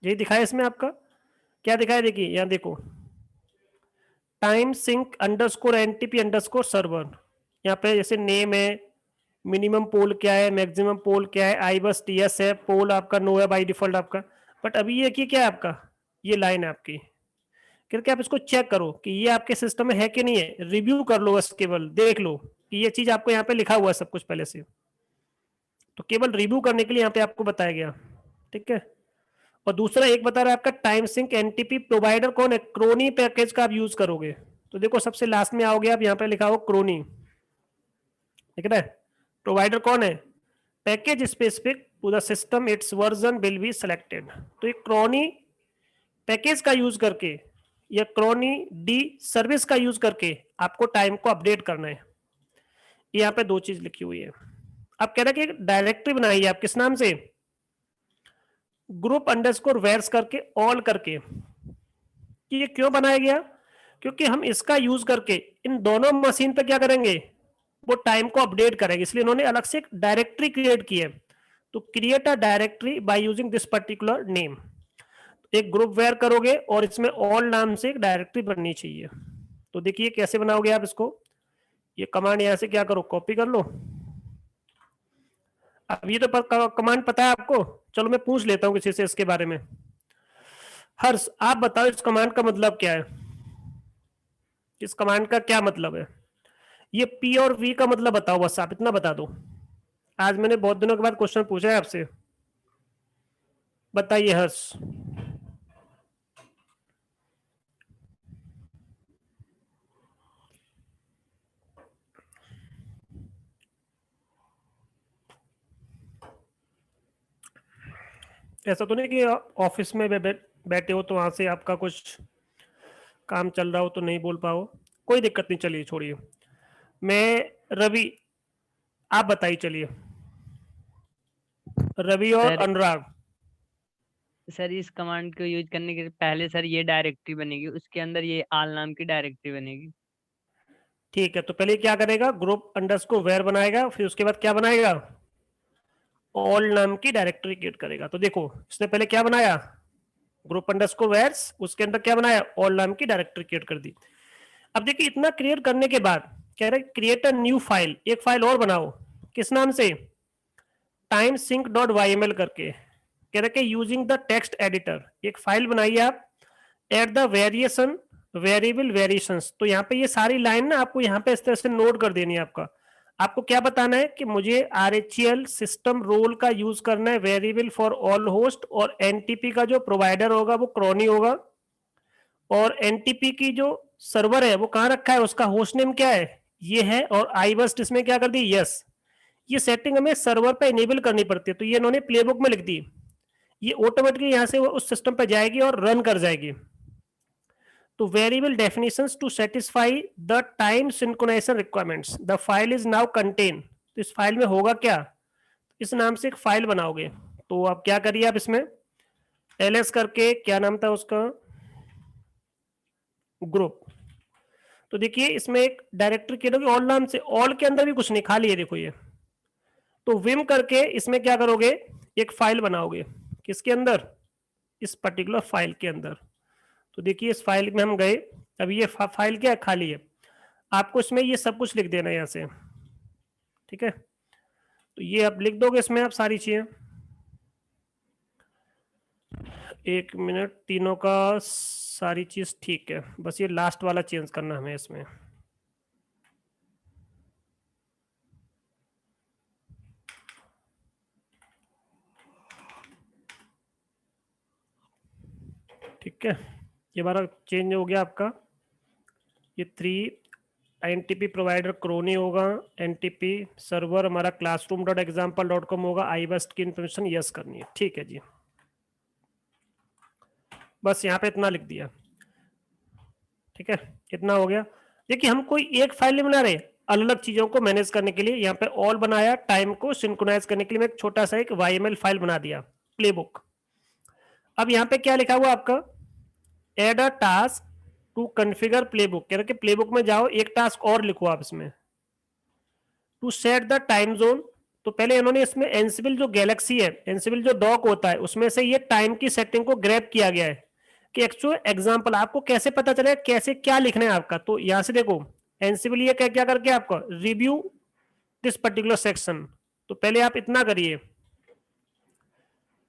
यही दिखाया इसमें आपका, क्या दिखाया, देखिए यहाँ देखो, time sync underscore NTP underscore server, यहाँ पे जैसे नेम है, मिनिमम पोल क्या है, मैक्सिमम पोल क्या है, आई बस टीएस है, पोल आपका नो है बाई डिफॉल्ट आपका। बट अभी ये क्या है आपका, ये लाइन है आपकी, करके आप इसको चेक करो कि ये आपके सिस्टम में है कि नहीं है, रिव्यू कर लो बस, केवल देख लो कि ये चीज आपको यहाँ पे लिखा हुआ है सब कुछ पहले से, तो केवल रिव्यू करने के लिए यहाँ पे आपको बताया गया, ठीक है। और दूसरा एक बता रहा है आपका टाइम सिंक एनटीपी प्रोवाइडर कौन है, क्रोनी पैकेज का आप यूज करोगे, तो देखो सबसे लास्ट में आओगे आप, यहाँ पे लिखा हो क्रोनी, ठीक है। प्रोवाइडर कौन है, package specific to the system its version will be selected. तो ये क्रॉनी पैकेज का यूज करके या क्रॉनी डी सर्विस का यूज करके आपको टाइम को अपडेट करना है। यहाँ पे दो चीज लिखी हुई है। अब कह रहे हैं कि डायरेक्टरी बनाई है आप किस नाम से, ग्रुप अंडरस्कोर वेयर्स करके ऑल करके। कि ये क्यों बनाया गया, क्योंकि हम इसका यूज करके इन दोनों मशीन पे क्या करेंगे, वो टाइम को अपडेट करेंगे, इसलिए इन्होंने अलग से एक डायरेक्टरी क्रिएट की है। तो create a directory by using this particular name. एक ग्रुप वेयर करोगे और इसमें ऑल नाम से एक डायरेक्टरी बननी चाहिए। तो देखिए कैसे बनाओगे आप इसको, ये कमांड यहां से क्या करो, कॉपी कर लो। अब ये तो कमांड पता है आपको, चलो मैं पूछ लेता हूँ किसी से इसके बारे में। हर्ष आप बताओ इस कमांड का मतलब क्या है, इस कमांड का क्या मतलब है। ये पी और वी का मतलब बताओ, बस आप इतना बता दो। आज मैंने बहुत दिनों के बाद क्वेश्चन पूछा है आपसे, बताइए हर्ष। ऐसा तो नहीं कि ऑफिस में बैठे हो तो वहां से आपका कुछ काम चल रहा हो तो नहीं बोल पाओ, कोई दिक्कत नहीं, चलिए छोड़िए। मैं रवि, आप बताइए, चलिए रवि और सर अनुराग। सर इस कमांड को यूज करने के पहले सर ये डायरेक्टरी बनेगी, उसके अंदर ये आल नाम की डायरेक्टरी बनेगी। ठीक है, तो पहले क्या करेगा, ग्रुप अंडरस्कोर वेयर बनाएगा, फिर उसके बाद क्या बनाएगा, ऑल नाम की डायरेक्टरी क्रिएट करेगा। तो देखो इसने पहले क्या बनाया, ग्रुप अंडरस्कोर वेयर्स, उसके अंदर क्या बनाया, ऑल नाम की डायरेक्टरी क्रिएट कर दी। अब देखिए इतना क्रिएट करने के बाद कह रहे क्रिएट अ न्यू फाइल, एक फाइल और बनाओ, किस नाम से, time sync dot Y M L करके। कह रहे यूजिंग द टेक्स्ट एडिटर, एक फाइल बनाइए आप, at the variation variable variations. तो यहाँ पे ये सारी लाइन ना आपको यहाँ पे इस तरह से नोट कर देनी है। आपको क्या बताना है कि मुझे आरएचएल सिस्टम रोल का यूज करना है, वेरिएबल फॉर ऑल होस्ट, और एनटीपी का जो प्रोवाइडर होगा वो क्रॉनी होगा, और एनटीपी की जो सर्वर है वो कहाँ रखा है, उसका होस्ट नेम क्या है, ये है, और आई बस्ट इसमें क्या कर दी, यस। ये सेटिंग हमें सर्वर पे इनेबल करनी पड़ती है, तो ये इन्होंने प्लेबुक में लिख दी। ये ऑटोमेटिकली यहाँ से वो उस सिस्टम पे जाएगी और रन कर जाएगी। तो variable definitions to satisfy the time synchronisation requirements, the file is now contain. तो इस फाइल में होगा क्या, इस नाम से एक फाइल बनाओगे। तो आप क्या करिए, आप इसमें ls करके, क्या नाम था उसका, ग्रुप। तो देखिए इसमें एक डायरेक्टरी की ऑल नाम से, ऑल के अंदर भी कुछ नहीं, खाली है देखो ये। तो विम करके इसमें क्या करोगे, एक फाइल बनाओगे, किसके अंदर, इस पर्टिकुलर फाइल के अंदर। तो देखिए इस फाइल में हम गए, अब ये फाइल क्या है, खाली है। आपको इसमें ये सब कुछ लिख देना है यहाँ से, ठीक है। तो ये आप लिख दोगे इसमें आप सारी चीजें। एक मिनट, तीनों का सारी चीज ठीक है, बस ये लास्ट वाला चेंज करना हमें इसमें। ठीक है, ये बारा चेंज हो गया आपका। ये 3 एनटीपी प्रोवाइडर क्रोनी होगा, एनटीपी सर्वर हमारा classroom.example.com होगा, आई बस्ट की इंफॉर्मेशन यस करनी है, ठीक है जी। बस यहाँ पे इतना लिख दिया, ठीक है, इतना हो गया। देखिए हम कोई एक फाइल नहीं बना रहे, अलग अलग चीजों को मैनेज करने के लिए यहाँ पे ऑल बनाया, टाइम को सिंक्रोनाइज करने के लिए मैं एक छोटा सा एक वाईएमएल फाइल बना दिया, प्लेबुक। अब यहाँ पे क्या लिखा हुआ आपका, add a task to configure playbook. कह रहे कि प्लेबुक में जाओ, एक टास्क और लिखो आप इसमें, to set the time zone. तो पहले इन्होंने इसमें एनसिबल जो गैलेक्सी है, एनसिबल जो डॉक होता है, उसमें से ये टाइम की सेटिंग को ग्रैब किया गया है कि एक्चुअल एग्जांपल आपको कैसे पता चलेगा कैसे क्या लिखना है आपका। तो यहां से देखो एनसिबल ये क्या क्या करके आपका रिव्यू दिस पर्टिकुलर सेक्शन। तो पहले आप इतना करिए,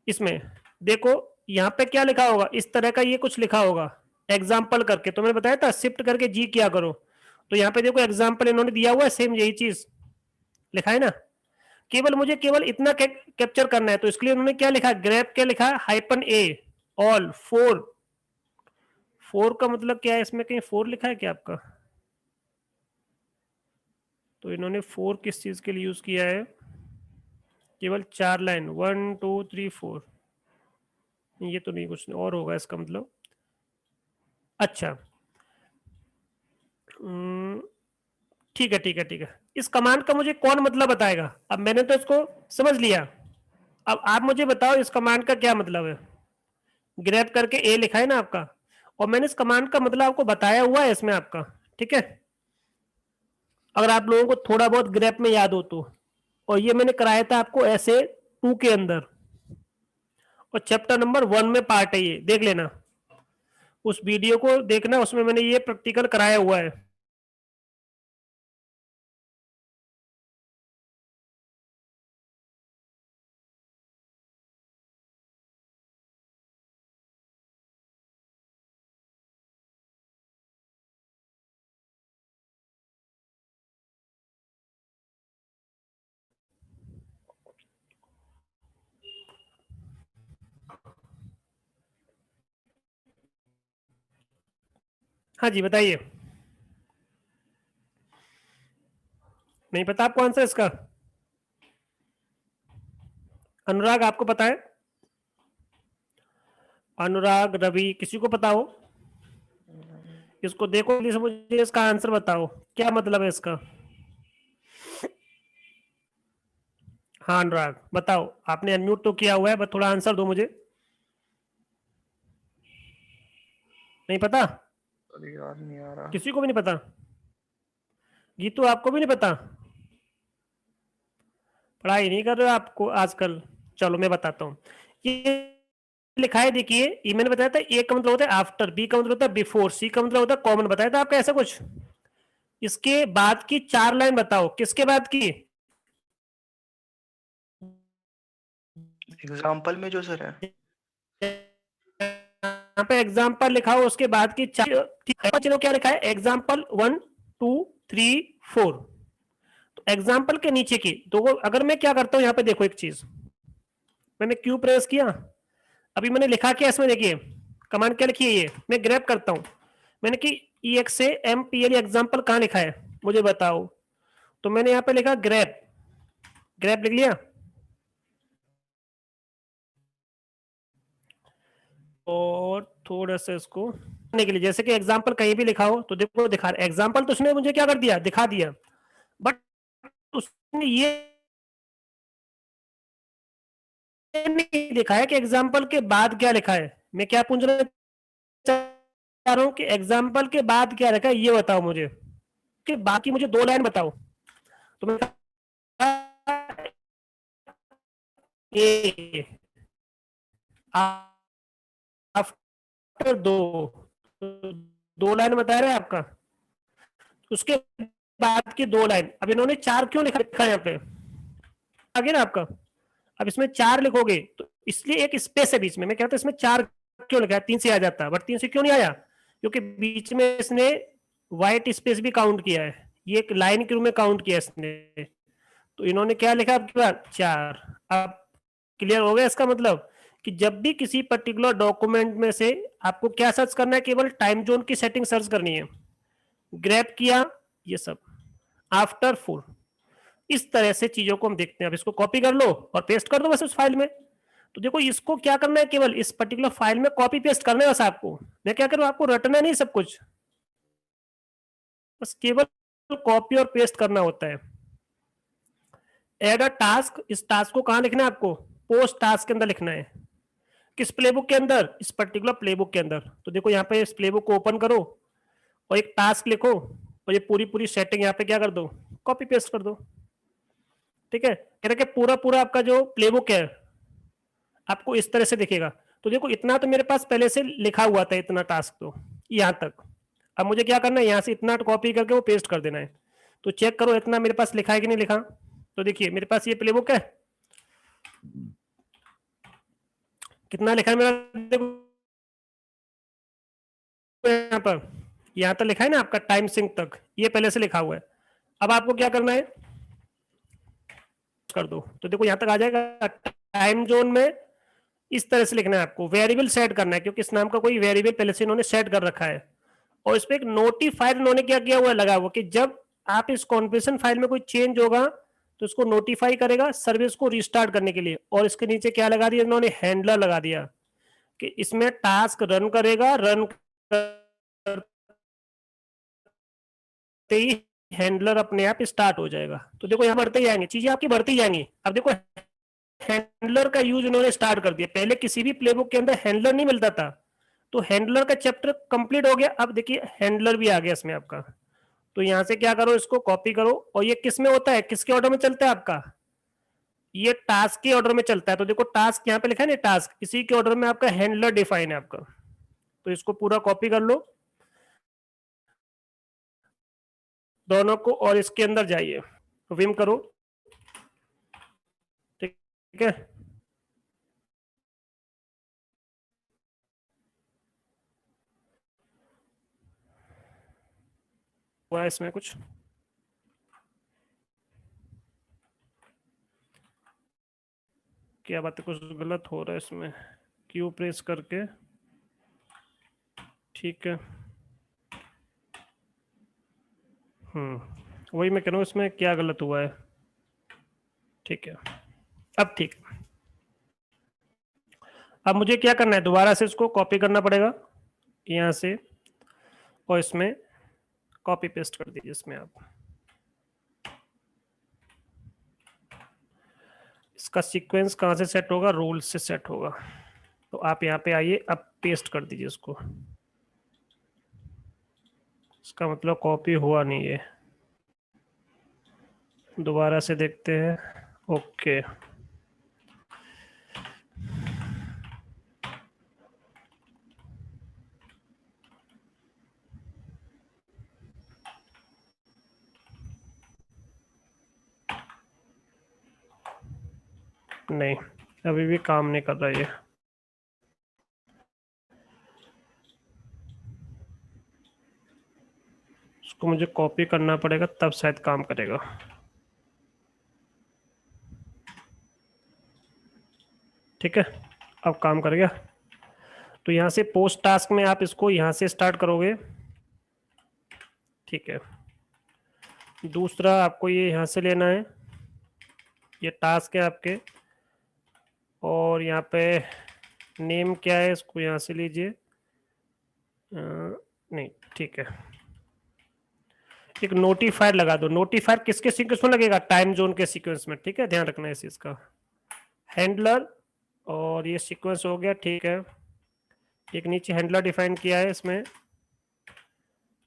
इसमें देखो यहाँ पे क्या लिखा होगा, इस तरह का ये कुछ लिखा होगा एग्जाम्पल करके, तो मैंने बताया था शिफ्ट करके जी किया करो। तो यहाँ पे देखो एग्जाम्पल इन्होंने दिया हुआ है, सेम यही चीज लिखा है ना, केवल मुझे केवल इतना कैप्चर करना है। तो इसके लिए उन्होंने क्या लिखा, ग्रैप क्या लिखा, हाइपन ए ऑल फोर। फोर का मतलब क्या है, इसमें कहीं फोर लिखा है क्या आपका, तो इन्होंने फोर किस चीज के लिए यूज किया है, केवल 4 लाइन, 1 2 3 4, ये तो नहीं, कुछ नहीं और होगा इसका मतलब। अच्छा, ठीक है ठीक है ठीक है। इस कमांड का मुझे कौन मतलब बताएगा? अब मैंने तो इसको समझ लिया, अब आप मुझे बताओ इस कमांड का क्या मतलब है। ग्रैब करके ए लिखा है ना आपका, और मैंने इस कमांड का मतलब आपको बताया हुआ है इसमें आपका, ठीक है, अगर आप लोगों को थोड़ा बहुत ग्रैब में याद हो तो। और ये मैंने कराया था आपको ऐसे 2 के अंदर, और चैप्टर नंबर 1 में पार्ट है, ये देख लेना, उस वीडियो को देखना, उसमें मैंने ये प्रैक्टिकल कराया हुआ है। हाँ जी बताइए, नहीं पता आपको आंसर इसका? अनुराग आपको पता है? अनुराग, रवि, किसी को पता हो? इसको देखो प्लीज, मुझे इसका आंसर बताओ, क्या मतलब है इसका? हाँ अनुराग बताओ, आपने अनम्यूट तो किया हुआ है, बस थोड़ा आंसर दो मुझे। नहीं पता? अरे याद नहीं आ रहा। किसी को भी नहीं पता? गीतू आपको भी नहीं पता? पढ़ाई नहीं कर रहे हो आपको आजकल? चलो मैं बताता हूँ, ये लिखा है देखिए, ये मैंने बताया था, ए का मतलब होता है आफ्टर, बी का मतलब होता है बिफोर, सी का मतलब होता है कॉमन, बताया था आपका ऐसा कुछ। इसके बाद की 4 लाइन बताओ, किसके बाद की? एग्जाम्पल में जो सर है, यहाँ पे एग्जाम्पल लिखा हो, उसके बाद की 4, चलो क्या लिखा है, एग्जाम्पल 1 2 3 4, तो एग्जाम्पल के नीचे की तो वो, अगर मैं क्या करता हूँ यहाँ पे देखो एक चीज, मैंने क्यू प्रेस किया, अभी मैंने लिखा क्या इसमें, देखिए कमांड क्या लिखी है, ये मैं ग्रैब करता हूँ, मैंने कि EX से MPL एग्जाम्पल कहाँ लिखा है मुझे बताओ, तो मैंने यहाँ पे लिखा ग्रैब, ग्रैब लिख लिया, और थोड़ा सा इसको करने के लिए, जैसे कि एग्जाम्पल कहीं भी लिखा हो तो देखो दिखा, एग्जाम्पल तो उसने मुझे क्या कर दिया, दिखा दिया, बट उसने ये नहीं लिखा है कि एग्जाम्पल के बाद क्या लिखा है। मैं क्या पूछना चाह रहा हूँ कि एग्जाम्पल के बाद क्या लिखा है ये बताओ मुझे, कि बाकी मुझे 2 लाइन बताओ, तो मैं ए आफ्टर 2, 2 लाइन बता रहे हैं आपका, उसके बाद की 2 लाइन, अब इन्होंने 4 क्यों लिखा है यहाँ पे, आगे ना आपका, अब इसमें 4 लिखोगे तो इसलिए एक स्पेस है बीच में, मैं कहता हूँ इसमें 4 क्यों लिखा है, 3 से आ जाता, बट 3 से क्यों नहीं आया, क्योंकि बीच में इसने व्हाइट स्पेस भी काउंट किया है, ये एक लाइन के रूप में काउंट किया इसने, तो इन्होंने क्या लिखा आपके पास 4। अब क्लियर हो गया इसका मतलब, कि जब भी किसी पर्टिकुलर डॉक्यूमेंट में से आपको क्या सर्च करना है, केवल टाइम जोन की सेटिंग सर्च करनी है, ग्रैब किया ये सब, आफ्टर 4, इस तरह से चीजों को हम देखते हैं। अब इसको कॉपी कर लो और पेस्ट कर दो बस उस फाइल में, तो देखो इसको क्या करना है, केवल इस पर्टिकुलर फाइल में कॉपी पेस्ट करना है बस आपको, मैं क्या करूं, आपको रटना नहीं सब कुछ, बस केवल कॉपी और पेस्ट करना होता है। एड अ टास्क, इस टास्क को कहां लिखना है आपको, पोस्ट टास्क के अंदर लिखना है, किस प्लेबुक के अंदर, इस पर्टिकुलर प्लेबुक के अंदर, तो देखो यहाँ पे इस प्लेबुक को ओपन करो और एक टास्क लिखो, और ये पूरी पूरी सेटिंग यहाँ पे क्या कर दो, कॉपी पेस्ट कर दो, ठीक है। कह रहे कि पूरा पूरा आपका जो प्लेबुक है आपको इस तरह से दिखेगा, तो देखो इतना तो मेरे पास पहले से लिखा हुआ था, इतना टास्क तो यहाँ तक, अब मुझे क्या करना है, यहाँ से इतना कॉपी करके वो पेस्ट कर देना है, तो चेक करो इतना मेरे पास लिखा है कि नहीं लिखा, तो देखिए मेरे पास ये प्लेबुक है, कितना लिखा है मेरा, देखो यहाँ पर, यहाँ तक लिखा है ना आपका टाइम सिंक तक, ये पहले से लिखा हुआ है, अब आपको क्या करना है, कर दो, तो देखो यहाँ तक आ जाएगा, टाइम जोन में इस तरह से लिखना है आपको, वेरिएबल सेट करना है, क्योंकि इस नाम का कोई वेरिएबल पहले से इन्होंने सेट कर रखा है, और इस पे एक नोटिफायर इन्होंने क्या किया हुआ है, लगा हुआ कि जब आप इस कॉन्फ़िगरेशन फाइल में कोई चेंज होगा तो इसको नोटिफाई करेगा सर्विस को रिस्टार्ट करने के लिए। और इसके नीचे क्या लगा दिया इन्होंने, हैंडलर लगा दिया कि इसमें टास्क रन करेगा, रन करते ही हैंडलर अपने आप स्टार्ट हो जाएगा। तो देखो यहाँ बढ़ते ही जाएंगे, चीजें आपकी बढ़ती जाएंगी। अब देखो हैंडलर का यूज उन्होंने स्टार्ट कर दिया। पहले किसी भी प्लेबुक के अंदर हैंडलर नहीं मिलता था, तो हैंडलर का चैप्टर कंप्लीट हो गया। अब देखिए हैंडलर भी आ गया इसमें आपका। तो यहां से क्या करो, इसको कॉपी करो। और ये किस में होता है, किसके ऑर्डर में चलता है आपका, ये टास्क के ऑर्डर में चलता है। तो देखो टास्क यहाँ पे लिखा है ना, टास्क, इसी के ऑर्डर में आपका हैंडलर डिफाइन है आपका। तो इसको पूरा कॉपी कर लो दोनों को, और इसके अंदर जाइए, विम करो, ठीक है। हुआ इसमें कुछ, क्या बात है, कुछ गलत हो रहा है इसमें। क्यू प्रेस करके, ठीक है। वही मैं कह रहा हूँ इसमें क्या गलत हुआ है, ठीक है। अब ठीक, अब मुझे क्या करना है, दोबारा से इसको कॉपी करना पड़ेगा यहाँ से, और इसमें कॉपी पेस्ट कर दीजिए इसमें आप। इसका सीक्वेंस कहाँ से सेट होगा, रूल से सेट होगा। तो आप यहाँ पे आइए, अब पेस्ट कर दीजिए इसको। इसका मतलब कॉपी हुआ नहीं है, दोबारा से देखते हैं। ओके, नहीं अभी भी काम नहीं कर रहा ये। इसको मुझे कॉपी करना पड़ेगा, तब शायद काम करेगा। ठीक है, अब काम कर गया। तो यहाँ से पोस्ट टास्क में आप इसको यहाँ से स्टार्ट करोगे, ठीक है। दूसरा आपको ये यहाँ से लेना है, ये टास्क है आपके, और यहाँ पे नेम क्या है, इसको यहाँ से लीजिए। नहीं, ठीक है, एक नोटिफायर लगा दो। नोटिफायर किसके सीक्वेंस में लगेगा, टाइम जोन के सीक्वेंस में, ठीक है, ध्यान रखना है इस चीज का। हैंडलर, और ये सीक्वेंस हो गया, ठीक है। एक नीचे हैंडलर डिफाइन किया है इसमें,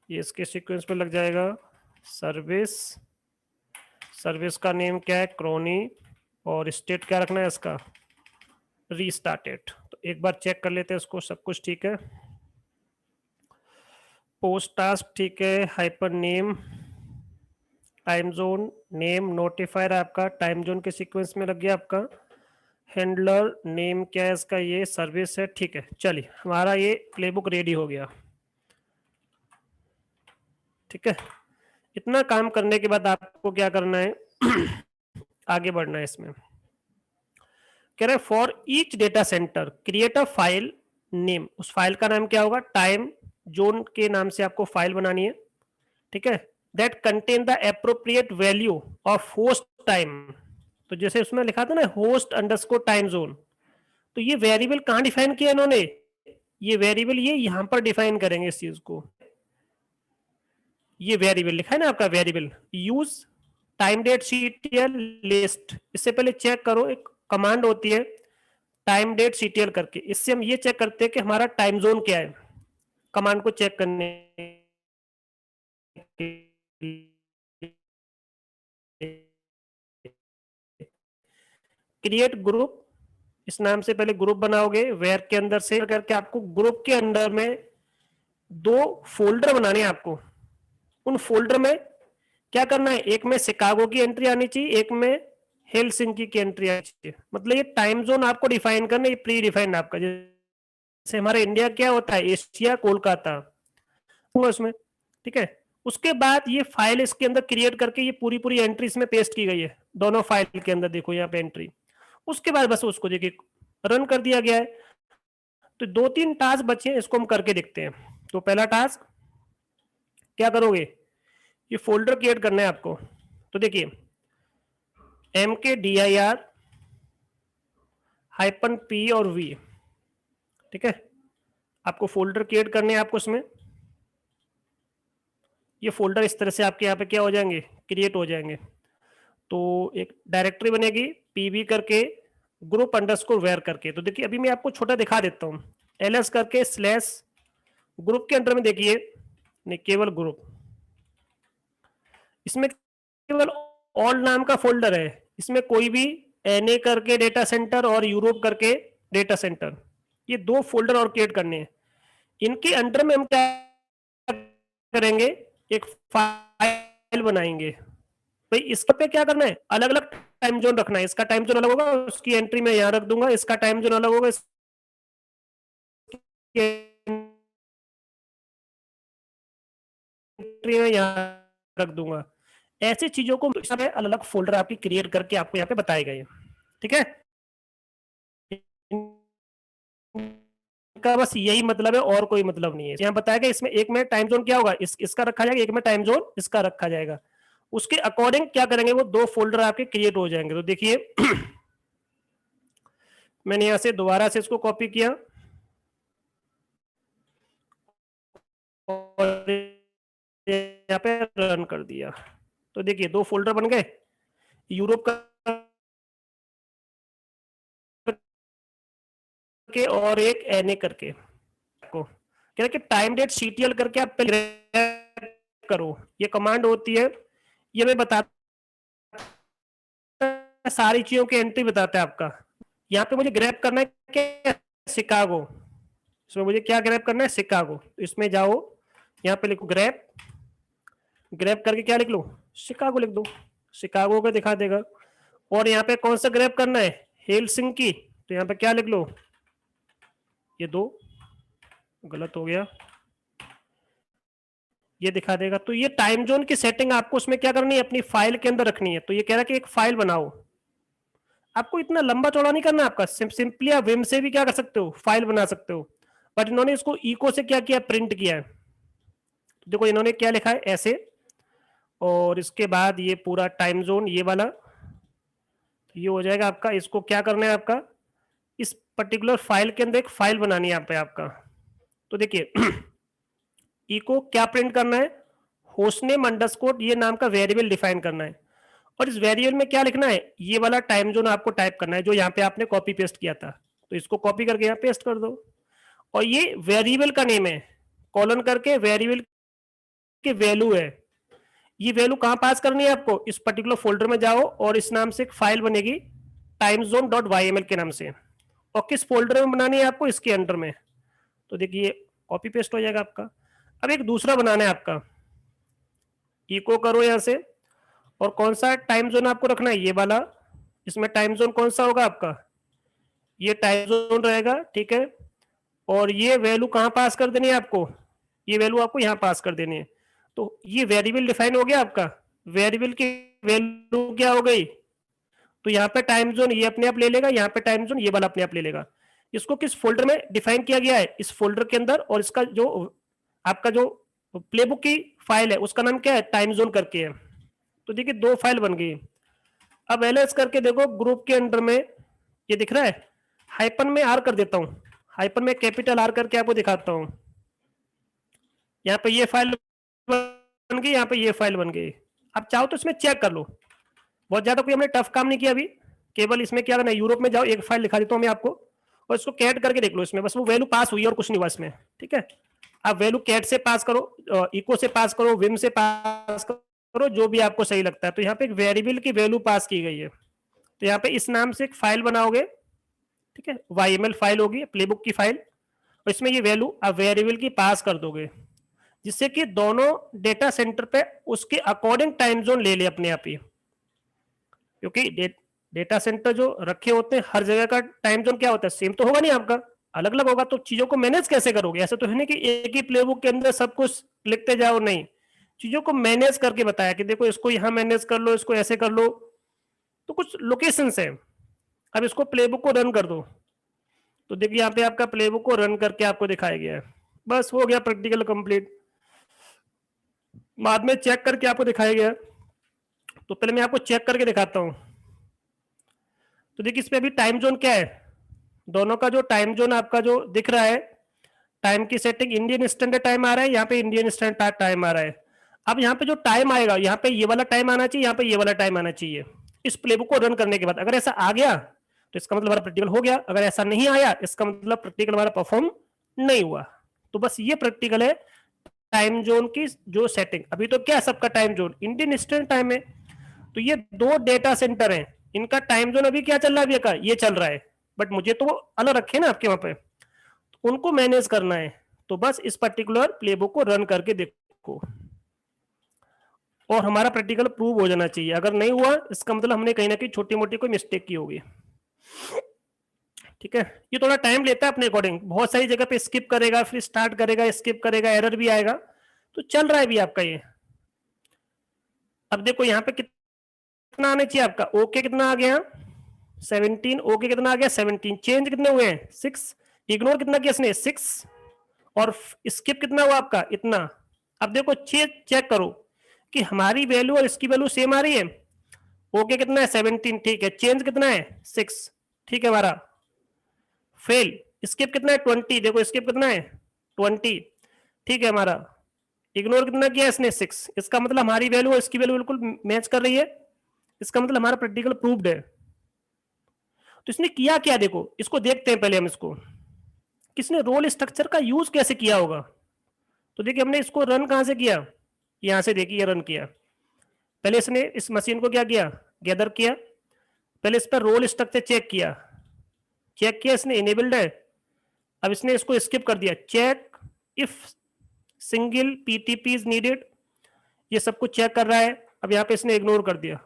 ये इसके सीक्वेंस पे लग जाएगा। सर्विस, सर्विस का नेम क्या है, क्रोनी, और स्टेट क्या रखना है इसका, रीस्टार्टेड। तो एक बार चेक कर लेते हैं इसको, सब कुछ ठीक है। पोस्ट टास्क ठीक है, hyper name, time zone, name, notifier आपका टाइम जोन के सीक्वेंस में लग गया आपका। हैंडलर नेम क्या है इसका, ये सर्विस है, ठीक है। चलिए हमारा ये प्लेबुक रेडी हो गया, ठीक है। इतना काम करने के बाद आपको क्या करना है आगे बढ़ना है इसमें। कह रहे for each data centre create a file name, उस फाइल का नाम क्या होगा, टाइम जोन के नाम से आपको फाइल बनानी है, ठीक है। That contain the appropriate value of host time. तो जैसे उसमें लिखा था ना होस्ट अंडरस्कोर टाइम जोन, तो ये वेरिएबल कहाँ डिफाइन किया इन्होंने, ये वेरिएबल ये यहां पर डिफाइन करेंगे इस चीज को। ये वेरिएबल लिखा है ना आपका, variable use time date CTL list. इससे पहले चेक करो, एक कमांड होती है टाइम डेट सीटीएल करके, इससे हम ये चेक करते हैं कि हमारा टाइम जोन क्या है। कमांड को चेक करने क्रिएट ग्रुप, इस नाम से पहले ग्रुप बनाओगे, वेयर के अंदर से करके आपको ग्रुप के अंदर में 2 फोल्डर बनाने हैं आपको। उन फोल्डर में क्या करना है, एक में शिकागो की एंट्री आनी चाहिए, एक में हेलसिंकी की एंट्री आनी चाहिए। मतलब ये टाइम जोन आपको डिफाइन करना, ये प्री डिफाइंड आपका। जैसे हमारा इंडिया क्या होता है, एशिया कोलकाता उसमें, ठीक है। उसके बाद ये फाइल इसके अंदर क्रिएट करके ये पूरी पूरी एंट्री इसमें पेस्ट की गई है दोनों फाइल के अंदर, देखो यहाँ पे एंट्री। उसके बाद बस उसको देखिए रन कर दिया गया है। तो 2-3 टास्क बचे हैं, इसको हम करके देखते हैं। तो पहला टास्क क्या करोगे, ये फोल्डर क्रिएट करना है आपको। तो देखिए mkdir -p और v, ठीक है। आपको फोल्डर क्रिएट करने हैं आपको इसमें, ये फोल्डर इस तरह से आपके यहाँ पे क्या हो जाएंगे, क्रिएट हो जाएंगे। तो एक डायरेक्टरी बनेगी pb करके ग्रुप अंडरस्कोर वेयर करके। तो देखिए अभी मैं आपको छोटा दिखा देता हूँ, ls करके स्लैश ग्रुप के अंदर में देखिए, नहीं केवल ग्रुप, इसमें केवल ऑल नाम का फोल्डर है, इसमें कोई भी NA करके डेटा सेंटर और यूरोप करके डेटा सेंटर, ये दो फोल्डर और क्रिएट करने हैं। इनके अंडर में हम क्या करेंगे, एक फाइल बनाएंगे। भाई इसके पे क्या करना है, अलग अलग टाइम जोन रखना है, इसका टाइम जोन अलग होगा, उसकी एंट्री में यहां रख दूंगा, इसका टाइम जोन अलग होगा, इसकी एंट्री में यहां रख दूंगा। ऐसी चीजों को अलग अलग फोल्डर आपकी क्रिएट करके आपको यहाँ पे बताए गए, ठीक है। का बस यही मतलब है और कोई मतलब नहीं है। यहाँ बताया गया इसमें एक में टाइम जोन क्या होगा, इसका रखा जाएगा, एक में टाइम जोन इसका रखा जाएगा। उसके अकॉर्डिंग क्या करेंगे, वो दो फोल्डर आपके क्रिएट हो जाएंगे। तो देखिए मैंने यहां से दोबारा से इसको कॉपी किया और यहाँ पे रन कर दिया। तो देखिए दो फोल्डर बन गए, यूरोप का के और एक NA करके। को कह रहे कि टाइम डेट CTL करके आप करो, ये कमांड होती है, ये मैं बताता सारी चीजों की एंट्री बताता है आपका। यहाँ पे मुझे ग्रैब करना है क्या, शिकागो, इसमें मुझे क्या ग्रैब करना है, शिकागो। तो इसमें जाओ, यहाँ पे लिखो ग्रैब, ग्रैब करके क्या लिख लो, शिकागो लिख दो, शिकागो का दिखा देगा। और यहाँ पे कौन सा ग्रैब करना है, हेलसिंकी, तो यहाँ पे क्या लिख लो, ये दो, गलत हो गया, ये दिखा देगा। तो ये टाइम जोन की सेटिंग आपको उसमें क्या करनी है, अपनी फाइल के अंदर रखनी है। तो ये कह रहा है कि एक फाइल बनाओ, आपको इतना लंबा चौड़ा नहीं करना आपका, सिंपली आप विम से भी क्या कर सकते हो, फाइल बना सकते हो। बट इन्होंने इसको इको से क्या किया, प्रिंट किया है। तो देखो इन्होंने क्या लिखा है, ऐसे, और इसके बाद ये पूरा टाइम जोन ये वाला, ये हो जाएगा आपका। इसको क्या करना है आपका, इस पर्टिकुलर फाइल के अंदर एक फाइल बनानी है यहाँ पे आपका। तो देखिए इको क्या प्रिंट करना है, होस्टनेम अंडरस्कोर ये नाम का वेरिएबल डिफाइन करना है, और इस वेरिएबल में क्या लिखना है, ये वाला टाइम जोन आपको टाइप करना है जो यहाँ पे आपने कॉपी पेस्ट किया था। तो इसको कॉपी करके यहाँ पेस्ट कर दो, और ये वेरिएबल का नेम है, कॉलन करके वेरिएबल की वैल्यू है। ये वैल्यू कहाँ पास करनी है आपको, इस पर्टिकुलर फोल्डर में जाओ और इस नाम से एक फाइल बनेगी timezone.yml के नाम से, और किस फोल्डर में बनानी है आपको, इसके अंडर में। तो देखिए कॉपी पेस्ट हो जाएगा आपका। अब एक दूसरा बनाना है आपका, इको करो यहाँ से, और कौन सा टाइम जोन आपको रखना है, ये वाला। इसमें टाइम जोन कौन सा होगा आपका, ये टाइम जोन रहेगा, ठीक है। और ये वैल्यू कहाँ पास कर देनी है आपको, ये वैल्यू आपको यहाँ पास कर देनी है। तो ये वेरिएबल डिफाइन हो गया आपका, वेरिएबल की वैल्यू क्या हो गई, तो यहाँ पे टाइम जोन ये अपने आप ले लेगा, यहाँ पे टाइम जोन ये वाला अपने आप ले लेगा। इसको किस फोल्डर में डिफाइन किया गया है, इस फोल्डर के अंदर, और इसका जो आपका जो प्लेबुक की फाइल है उसका नाम क्या है, टाइम जोन करके है। तो देखिए दो फाइल बन गई। अब ls करके देखो ग्रुप के अंडर में ये दिख रहा है, हाइपन में R कर देता हूँ, हाइपन में कैपिटल R करके आपको दिखाता हूँ। यहाँ पे ये फाइल बन गई, यहाँ पे ये फाइल बन गई। आप चाहो तो इसमें चेक कर लो, बहुत ज्यादा कोई हमने टफ काम नहीं किया अभी, केवल इसमें क्या करना है, यूरोप में जाओ, एक फाइल दिखा देता हूँ मैं आपको, और इसको कैट करके देख लो, इसमें बस वो वैल्यू पास हुई और कुछ नहीं हुआ इसमें, ठीक है। आप वैल्यू कैट से पास करो, इको से पास करो, विम से पास करो, जो भी आपको सही लगता है। तो यहाँ पे एक वेरिएबल की वैल्यू पास की गई है, तो यहाँ पे इस नाम से एक फाइल बनाओगे, ठीक है, YML फाइल होगी, प्लेबुक की फाइल, और इसमें ये वैल्यू आप वेरिएबल की पास कर दोगे, जिससे कि दोनों डेटा सेंटर पे उसके अकॉर्डिंग टाइम जोन ले ले अपने आप ही। क्योंकि डेटा सेंटर जो रखे होते हैं हर जगह का टाइम जोन क्या होता है, सेम तो होगा नहीं, आपका अलग अलग होगा। तो चीजों को मैनेज कैसे करोगे, ऐसा तो है नहीं कि एक ही प्लेबुक के अंदर सब कुछ लिखते जाओ, नहीं, चीजों को मैनेज करके बताया कि देखो इसको यहाँ मैनेज कर लो, इसको ऐसे कर लो। तो कुछ लोकेशंस है। अब इसको प्लेबुक को रन कर दो, तो देखिए यहाँ पे आपका प्लेबुक को रन करके आपको दिखाया गया है। बस हो गया प्रैक्टिकल कंप्लीट, बाद में चेक करके आपको दिखाया गया। तो पहले मैं आपको चेक करके दिखाता हूँ। तो देखिए इसमें अभी टाइम जोन क्या है, दोनों का जो टाइम जोन आपका जो दिख रहा है, टाइम की सेटिंग इंडियन स्टैंडर्ड टाइम आ रहा है, यहाँ पे इंडियन स्टैंडर्ड टाइम आ रहा है। अब यहाँ पे जो टाइम आएगा, यहाँ पे ये वाला टाइम आना चाहिए, यहाँ पे ये वाला टाइम आना चाहिए इस प्लेबुक को रन करने के बाद। अगर ऐसा आ गया तो इसका मतलब हमारा प्रैक्टिकल हो गया, अगर ऐसा नहीं आया इसका मतलब प्रैक्टिकल हमारा परफॉर्म नहीं हुआ। तो बस ये प्रैक्टिकल है टाइम जोन की जो सेटिंग। अभी तो क्या है सबका time zone Indian standard time है, तो ये दो डेटा सेंटर हैं, इनका टाइम जोन अभी क्या चल रहा है, अभी का ये चल रहा है, बट मुझे तो वो अलग रखे ना आपके वहां पे, तो उनको मैनेज करना है। तो बस इस पर्टिकुलर प्लेबुक को रन करके देखो और हमारा प्रैक्टिकल प्रूव हो जाना चाहिए। अगर नहीं हुआ इसका मतलब हमने कहीं ना कहीं छोटी मोटी कोई मिस्टेक की होगी। ठीक है, ये थोड़ा टाइम लेता है अपने अकॉर्डिंग, बहुत सारी जगह पे स्किप करेगा, फिर स्टार्ट करेगा, स्किप करेगा, एरर भी आएगा, तो चल रहा है भी आपका ये। अब देखो यहाँ पे कितना आना चाहिए आपका, ओके कितना आ गया 17, ओके कितना आ गया 17, चेंज कितने हुए हैं 6, इग्नोर कितना किया इसने 6, और स्किप कितना हुआ आपका इतना। अब देखो चेक करो कि हमारी वैल्यू और इसकी वैल्यू सेम आ रही है। ओके कितना है 17, ठीक है, चेंज कितना है 6, ठीक है हमारा फेल। स्किप कितना है 20, देखो स्किप कितना है 20, ठीक है हमारा। इग्नोर कितना किया इसने 6, इसका मतलब हमारी वैल्यू और इसकी वैल्यू बिल्कुल मैच कर रही है, इसका मतलब हमारा प्रैक्टिकल प्रूव्ड है। तो इसने किया क्या, देखो इसको देखते हैं पहले हम, इसको किसने रोल स्ट्रक्चर का यूज कैसे किया होगा। तो देखिए हमने इसको रन कहां से किया, यहां से देखिए रन किया। पहले इसने इस मशीन को क्या किया, गैदर किया, पहले इस पर रोल स्ट्रक्चर चेक किया इसने, इनेबल्ड है। अब इसने इसको स्किप कर दिया, check if single PTP is needed, ये सब कुछ चेक कर रहा है। अब यहाँ पे इसने इग्नोर कर दिया,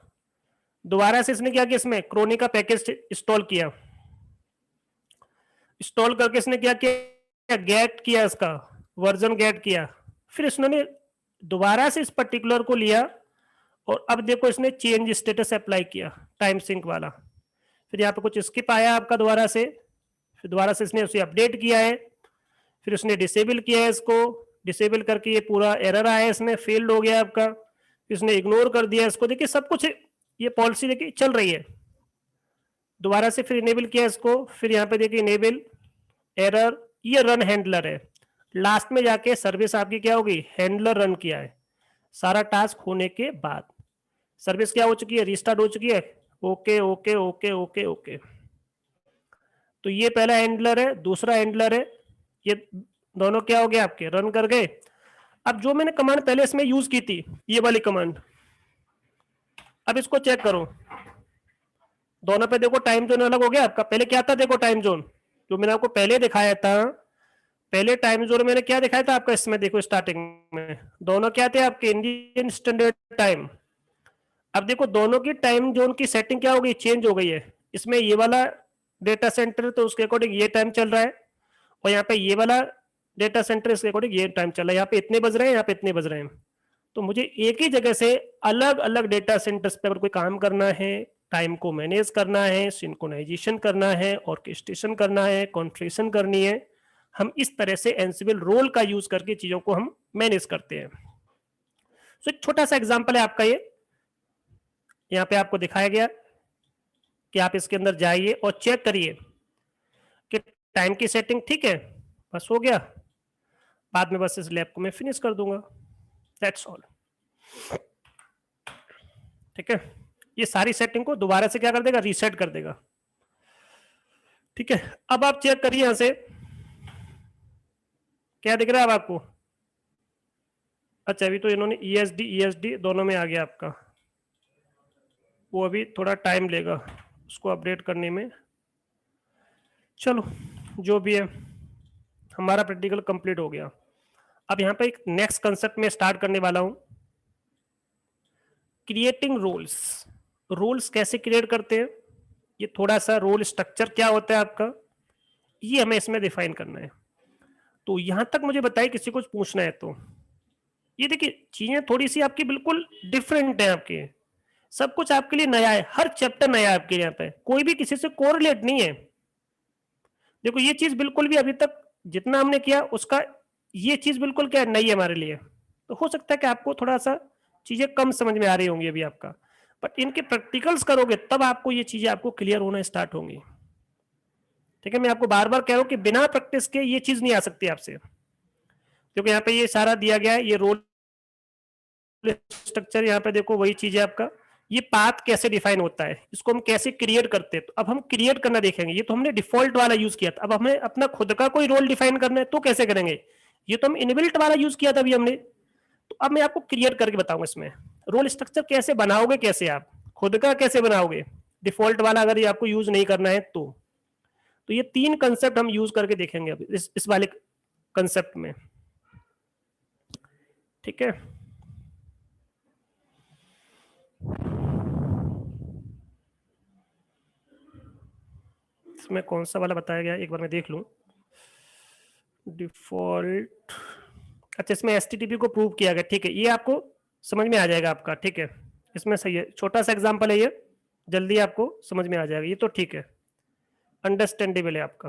दोबारा से इसने क्या किया, इसमें क्रोनी का पैकेज इंस्टॉल किया, इंस्टॉल करके इसने क्या किया, गेट किया, इसका वर्जन गेट किया, फिर इसने दोबारा से इस पर्टिकुलर को लिया और अब देखो इसने चेंज स्टेटस अप्लाई किया टाइम सिंक वाला। फिर यहाँ पे कुछ स्किप आया आपका दोबारा से, फिर दोबारा से इसने उसे अपडेट किया है, फिर उसने डिसेबल किया है, इसको डिसेबल करके ये पूरा एरर आया, इसमें फेल्ड हो गया आपका, फिर उसने इग्नोर कर दिया इसको। देखिए सब कुछ ये पॉलिसी देखिए चल रही है। दोबारा से फिर इनेबल किया इसको, फिर यहाँ पे देखिए इनेबल एरर, ये रन हैंडलर है, लास्ट में जाके सर्विस आपकी क्या होगी, हैंडलर रन किया है। सारा टास्क होने के बाद सर्विस क्या हो चुकी है, रिस्टार्ट हो चुकी है। Okay okay okay okay okay, तो ये पहला हैंडलर है, दूसरा हैंडलर है, ये दोनों क्या हो गए आपके, रन कर गए। अब जो मैंने कमांड पहले इसमें यूज की थी, ये वाली कमांड, अब इसको चेक करो, दोनों पे देखो टाइम जोन अलग हो गया आपका। पहले क्या था, देखो टाइम जोन जो मैंने आपको पहले दिखाया था, पहले टाइम जोन मैंने क्या दिखाया था आपका, इसमें देखो स्टार्टिंग में दोनों क्या थे आपके, इंडियन स्टैंडर्ड टाइम। अब देखो दोनों की टाइम जोन की सेटिंग क्या हो गई, चेंज हो गई है। इसमें ये वाला डेटा सेंटर तो उसके अकॉर्डिंग ये टाइम चल रहा है, और यहाँ पे ये वाला डेटा सेंटर इसके अकॉर्डिंग ये टाइम चल रहा है, यहाँ पे इतने बज रहे हैं, यहाँ पे इतने बज रहे हैं। तो मुझे एक ही जगह से अलग अलग डेटा सेंटर्स पे अगर कोई काम करना है, टाइम को मैनेज करना है, सिंक्रोनाइजेशन करना है, ऑर्केस्ट्रेशन करना है, कॉन्फ़िगरेशन करनी है, हम इस तरह से एंसिबल रोल का यूज करके चीजों को हम मैनेज करते हैं। सो एक छोटा सा एग्जांपल है आपका ये, यहाँ पे आपको दिखाया गया कि आप इसके अंदर जाइए और चेक करिए कि टाइम की सेटिंग ठीक है, बस हो गया। बाद में बस इस लैब को मैं फिनिश कर दूंगा, दैट्स ऑल। ठीक है, ये सारी सेटिंग को दोबारा से क्या कर देगा, रीसेट कर देगा। ठीक है, अब आप चेक करिए यहां से क्या दिख रहा है अब आपको। अच्छा अभी तो इन्होंने ESD दोनों में आ गया आपका, वो अभी थोड़ा टाइम लेगा उसको अपडेट करने में। चलो जो भी है, हमारा प्रैक्टिकल कंप्लीट हो गया। अब यहाँ पे एक नेक्स्ट कंसेप्ट में स्टार्ट करने वाला हूं, क्रिएटिंग रोल्स। रोल्स कैसे क्रिएट करते हैं, ये थोड़ा सा रोल स्ट्रक्चर क्या होता है आपका, ये हमें इसमें डिफाइन करना है। तो यहां तक मुझे बताइए, किसी को पूछना है तो। ये देखिए चीजें थोड़ी सी आपकी बिल्कुल डिफरेंट है, आपके सब कुछ आपके लिए नया है, हर चैप्टर नया है आपके, यहाँ पे कोई भी किसी से कोरिलेट नहीं है। देखो ये चीज बिल्कुल भी अभी तक जितना हमने किया उसका, ये चीज बिल्कुल क्या नई है हमारे लिए। तो हो सकता है कि आपको थोड़ा सा चीजें कम समझ में आ रही होंगी अभी आपका, बट इनके प्रैक्टिकल्स करोगे तब आपको ये चीजें आपको क्लियर होना स्टार्ट होंगी। ठीक है, मैं आपको बार बार कह रहा हूं कि बिना प्रैक्टिस के ये चीज नहीं आ सकती आपसे, क्योंकि यहाँ पे ये सारा दिया गया है, ये रोल स्ट्रक्चर, यहाँ पे देखो वही चीज है आपका, ये पाथ कैसे डिफाइन होता है, इसको हम कैसे क्रिएट करते हैं। तो अब हम क्रिएट करना देखेंगे। ये तो हमने डिफॉल्ट वाला यूज किया था, अब हमें अपना खुद का कोई रोल डिफाइन करना है तो कैसे करेंगे। ये तो हम इनबिल्ट वाला यूज किया था अभी हमने, तो अब मैं आपको क्रिएट करके बताऊंगा इसमें रोल स्ट्रक्चर कैसे बनाओगे, कैसे आप खुद का कैसे बनाओगे, डिफॉल्ट वाला अगर ये आपको यूज नहीं करना है तो ये 3 कंसेप्ट हम यूज करके देखेंगे अभी इस वाले कंसेप्ट में। ठीक है, इसमें कौन सा वाला बताया गया एक बार मैं देख लूं। डिफॉल्ट, अच्छा इसमें HTTP को प्रूव किया गया। ठीक है, ये आपको समझ में आ जाएगा आपका। ठीक है, इसमें सही है, छोटा सा एग्जांपल है ये, जल्दी आपको समझ में आ जाएगा। ये तो ठीक है, अंडरस्टैंडेबल है आपका।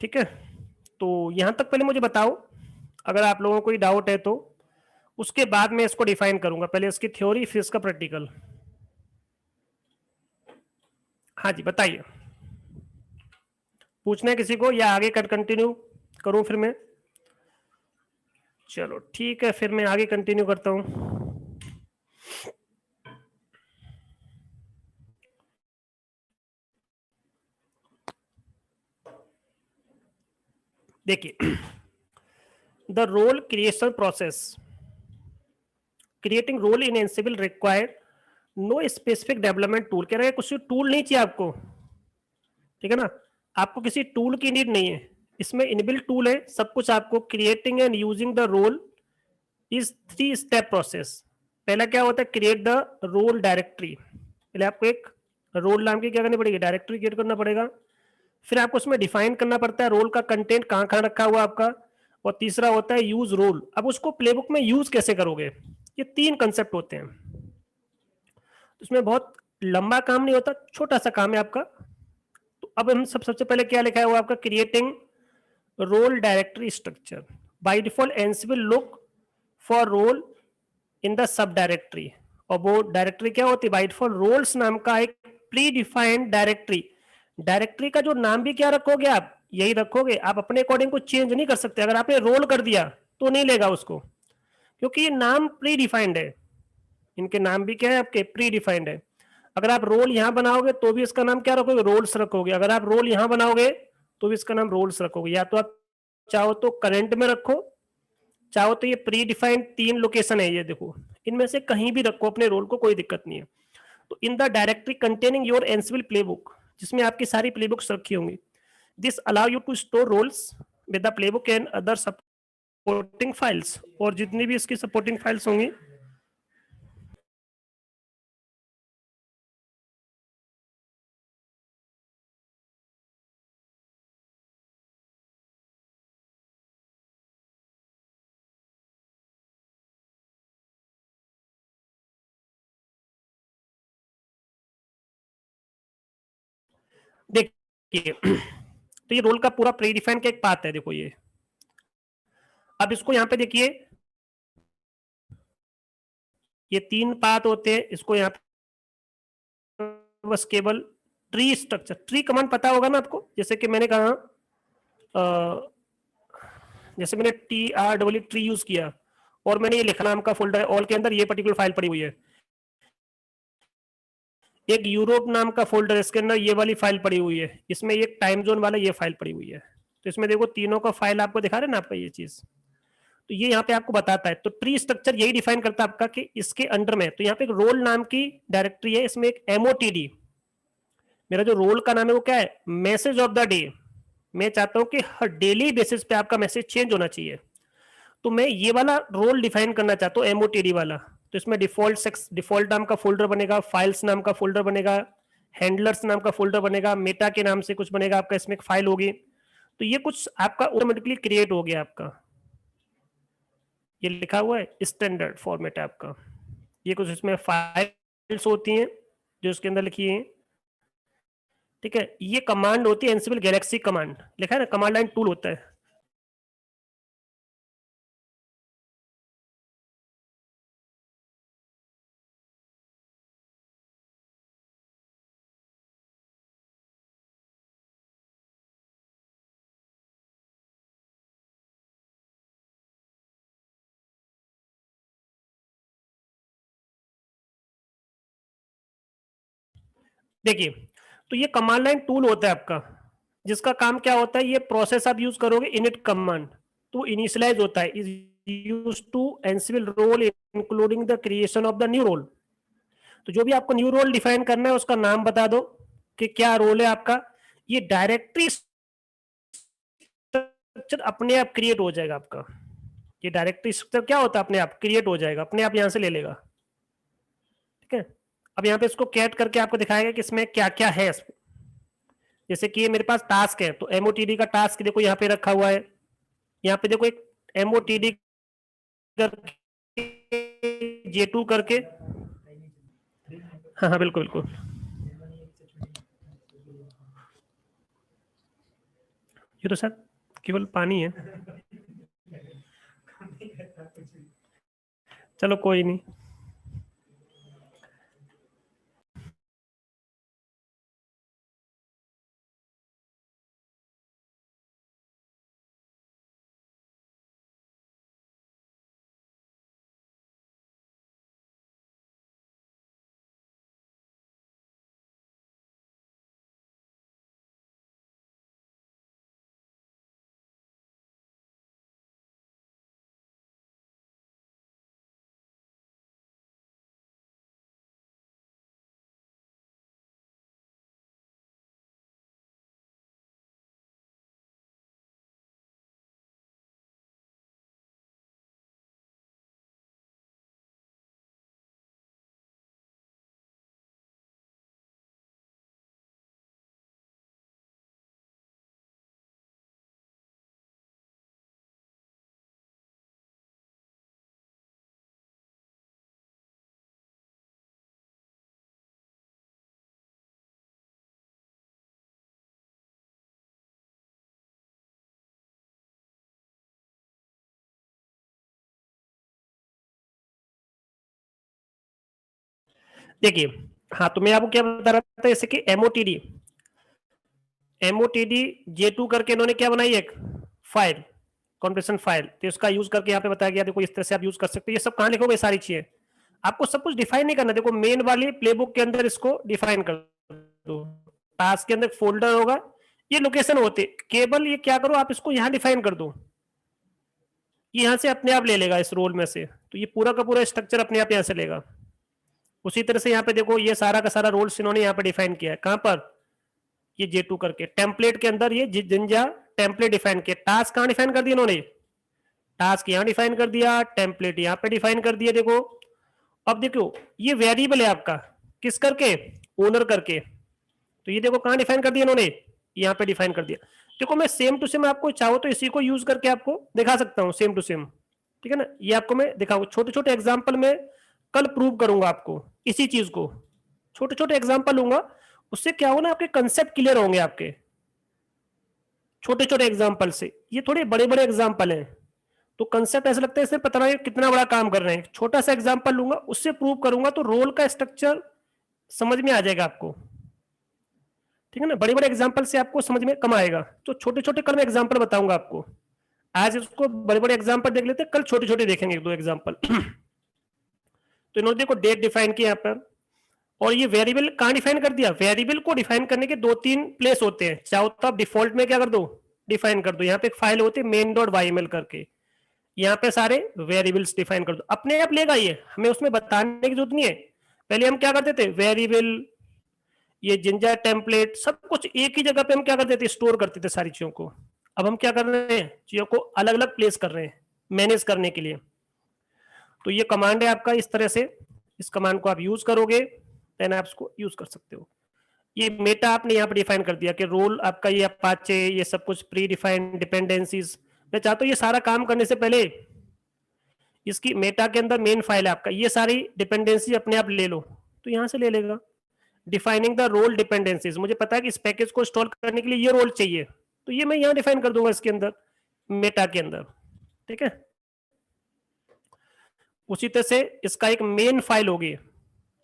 ठीक है, तो यहां तक पहले मुझे बताओ, अगर आप लोगों को कोई डाउट है तो, उसके बाद मैं इसको डिफाइन करूंगा। पहले इसकी थ्योरी फिर इसका प्रैक्टिकल। हाँ जी बताइए, पूछना है किसी को या आगे कंटिन्यू करूं फिर मैं? चलो ठीक है, फिर मैं आगे कंटिन्यू करता हूं। देखिए, the role creation process, creating role in Ansible required no specific development tool. कह रहे हैं कुछ टूल नहीं चाहिए आपको, ठीक है ना, आपको किसी टूल की नीड नहीं है, इसमें इनबिल्ट टूल है सब कुछ। आपको creating and using the role is 3 step process. पहला क्या होता है, क्रिएट द रोल डायरेक्टरी। पहले आपको एक रोल नाम की क्या करनी पड़ेगी, डायरेक्टरी क्रिएट करना पड़ेगा। फिर आपको उसमें डिफाइन करना पड़ता है रोल का कंटेंट कहाँ कहाँ रखा हुआ आपका। और तीसरा होता है यूज रोल, अब उसको प्लेबुक में यूज कैसे करोगे। ये 3 कंसेप्ट होते हैं। इसमें बहुत लंबा काम नहीं होता, छोटा सा काम है आपका। तो अब हम सबसे पहले क्या लिखा है वो आपका, creating role directory structure. By default Ansible look for role in the sub directory. और वो डायरेक्टरी क्या होती है, बाय डिफॉल्ट रोल्स नाम का एक प्री डिफाइंड डायरेक्टरी। डायरेक्टरी का जो नाम भी क्या रखोगे आप, यही रखोगे, आप अपने अकॉर्डिंग को चेंज नहीं कर सकते। अगर आपने रोल कर दिया तो नहीं लेगा उसको, क्योंकि ये नाम प्री डिफाइंड है। इनके नाम भी क्या है आपके, प्री डिफाइंड है। अगर आप रोल यहां बनाओगे तो भी इसका नाम क्या रखोगे, रोल्स रखोगे। अगर आप रोल यहां बनाओगे तो भी इसका नाम रोल्स रखोगे। या तो आप चाहो तो करंट में रखो, चाहो तो ये प्री डिफाइंड 3 लोकेशन है, ये देखो इनमें से कहीं भी रखो अपने रोल को, कोई दिक्कत नहीं है। तो in the directory containing your Ansible playbook, जिसमें आपकी सारी प्लेबुक्स रखी होंगी। This allow you to store roles with the playbook and other supporting files. और जितनी भी इसकी सपोर्टिंग फाइल्स होंगी, देखिए तो ये रोल का पूरा प्री डिफाइन का एक पाथ है, देखो ये। अब इसको यहाँ पे देखिए, ये 3 पाथ होते हैं, इसको यहाँ पे बस केवल ट्री स्ट्रक्चर, ट्री कमांड पता होगा ना आपको। जैसे कि मैंने कहा जैसे मैंने TREE ट्री यूज किया और मैंने ये लिखा नाम का फोल्डर है, ऑल के अंदर ये पर्टिकुलर फाइल पड़ी हुई है। एक यूरोप नाम का फोल्डर है, इसके अंदर ये वाली फाइल पड़ी हुई है। इसमें एक टाइम जोन वाला ये फाइल पड़ी हुई है। तो इसमें देखो तीनों का फाइल आपको दिखा रहे हैं ना आपका ये चीज, तो ये यहाँ पे आपको बताता है। तो ट्री स्ट्रक्चर यही डिफाइन करता है आपका कि इसके अंडर में, तो यहाँ पे एक रोल नाम की डायरेक्टरी है, इसमें एक MOTD, मेरा जो रोल का नाम है वो क्या है, मैसेज ऑफ द डे। मैं चाहता हूं कि हर डेली बेसिस पे आपका मैसेज चेंज होना चाहिए, तो मैं ये वाला रोल डिफाइन करना चाहता हूँ, MOTD वाला। तो इसमें डिफॉल्ट नाम का फोल्डर बनेगा, फाइल्स नाम का फोल्डर बनेगा, हैंडलर्स नाम का फोल्डर बनेगा, मेटा के नाम से कुछ बनेगा आपका, इसमें एक फाइल होगी। तो ये कुछ आपका ऑटोमेटिकली क्रिएट हो गया आपका, ये लिखा हुआ है स्टैंडर्ड फॉर्मेट है आपका। ये कुछ इसमें फाइल्स होती हैं जो इसके अंदर लिखी है। ठीक है, ये कमांड होती है एंसिबल गैलेक्सी कमांड, लिखा है ना, कमांड लाइन टूल होता है। देखिए, तो ये कमांड लाइन टूल होता है आपका, जिसका काम क्या होता है, ये प्रोसेस आप यूज करोगे इनिट कमांड, तो इनिशियलाइज होता है, is use to Ansible role including the creation of the new role. तो जो भी आपको न्यू रोल डिफाइन करना है उसका नाम बता दो कि क्या रोल है आपका, ये डायरेक्टरी स्ट्रक्चर अपने आप क्रिएट हो जाएगा आपका। ये डायरेक्टरी स्ट्रक्चर क्या होता है, अपने आप क्रिएट हो जाएगा, अपने आप यहां से ले लेगा। ठीक है, अब यहाँ पे इसको कैट करके आपको दिखाएगा कि इसमें क्या क्या है इसमें। जैसे कि ये मेरे पास टास्क है, तो एमओटीडी का टास्क देखो यहाँ पे रखा हुआ है, यहाँ पे देखो एक एमओटीडी करके J2 करके, हाँ हाँ बिल्कुल बिल्कुल, ये तो सर केवल पानी है, चलो कोई नहीं। देखिए, हाँ तो मैं आपको क्या बता रहा था, जैसे कि एमओटीडी J2 करके इन्होंने क्या बनाई, एक फाइल, कॉन्फ़िगरेशन फाइल, तो इसका यूज करके यहाँ पे बताया गया, देखो इस तरह से आप यूज कर सकते हो। ये सब कहाँ लिखोगे, सारी चीजें आपको सब कुछ डिफाइन नहीं करना, देखो मेन वाली प्लेबुक के अंदर इसको डिफाइन कर दो, टास्क के अंदर फोल्डर होगा, ये लोकेशन होते, केवल ये क्या करो आप इसको यहाँ डिफाइन कर दो, ये यहाँ से अपने आप ले लेगा इस रोल में से, तो ये पूरा का पूरा स्ट्रक्चर अपने आप यहाँ से लेगा। उसी तरह से यहाँ पे देखो ये सारा का सारा रोल्स इन्होंने यहाँ पे डिफाइन किया है, कहाँ पर, ये J2 करके टेम्पलेट के अंदर ये जिंजा टेम्पलेट डिफाइन किया। टास्क कहाँ डिफाइन कर दिया इन्होंने, टास्क यहाँ डिफाइन कर दिया, टेम्पलेट यहाँ पे डिफाइन कर दिया। देखो अब देखो ये वेरिएबल है आपका, किस करके, ओनर करके, तो ये देखो कहाँ डिफाइन कर दिया इन्होंने, यहाँ पे डिफाइन कर दिया। देखो मैं सेम टू सेम आपको चाहो तो इसी को यूज करके आपको दिखा सकता हूँ, सेम टू सेम, ठीक है ना, ये आपको मैं दिखाऊंगा छोटे छोटे एग्जाम्पल में, कल प्रूव करूंगा आपको इसी चीज को, छोटे छोटे एग्जाम्पल लूंगा, उससे क्या होगा ना, आपके कंसेप्ट क्लियर होंगे आपके छोटे छोटे एग्जाम्पल से। ये थोड़े बड़े बड़े एग्जाम्पल हैं तो कंसेप्ट ऐसा लगता है इससे पता नहीं कितना बड़ा काम कर रहे हैं, छोटा सा एग्जाम्पल लूंगा उससे प्रूव करूंगा, तो रोल का स्ट्रक्चर समझ में आ जाएगा आपको, ठीक है ना। बड़े बड़े एग्जाम्पल से आपको समझ में कम आएगा, तो छोटे छोटे कल मैं एग्जाम्पल बताऊंगा आपको, आज इसको बड़े बड़े एग्जाम्पल देख लेते हैं, कल छोटे छोटे देखेंगे एक दो एग्जाम्पल। तो इन्होंने देखो डेट डिफाइन किया यहाँ पर, और ये वेरिएबल कहाँ डिफाइन कर दिया, वेरिएबल को डिफाइन करने के दो तीन प्लेस होते हैं, चाहो तो आप डिफॉल्ट में क्या कर दो, डिफाइन कर दो, यहाँ पे एक फाइल होती है main.yml करके, यहाँ पे सारे वेरिएबल्स डिफाइन कर दो, अपने आप लेगा ये, हमें उसमें बताने की जरूरत नहीं है। पहले हम क्या करते थे, वेरिएबल, ये जिंजा टेम्पलेट, सब कुछ एक ही जगह पे हम क्या करते थे, स्टोर करते थे सारी चीजों को। अब हम क्या कर रहे हैं, चीजों को अलग अलग प्लेस कर रहे हैं मैनेज करने के लिए। तो ये कमांड है आपका, इस तरह से इस कमांड को आप यूज करोगे, देन आप इसको यूज कर सकते हो। ये मेटा आपने यहाँ पे डिफाइन कर दिया कि रोल आपका ये अपाचे, ये सब कुछ प्री डिफाइंड डिपेंडेंसीज। मैं चाहता हूँ ये सारा काम करने से पहले इसकी मेटा के अंदर मेन फाइल है आपका, ये सारी डिपेंडेंसी अपने आप ले लो, तो यहाँ से ले लेगा। डिफाइनिंग द रोल डिपेंडेंसीज, मुझे पता है कि इस पैकेज को इंस्टॉल करने के लिए ये रोल चाहिए, तो ये मैं यहाँ डिफाइन कर दूंगा इसके अंदर, मेटा के अंदर, ठीक है। उसी तरह से इसका एक मेन फाइल होगी,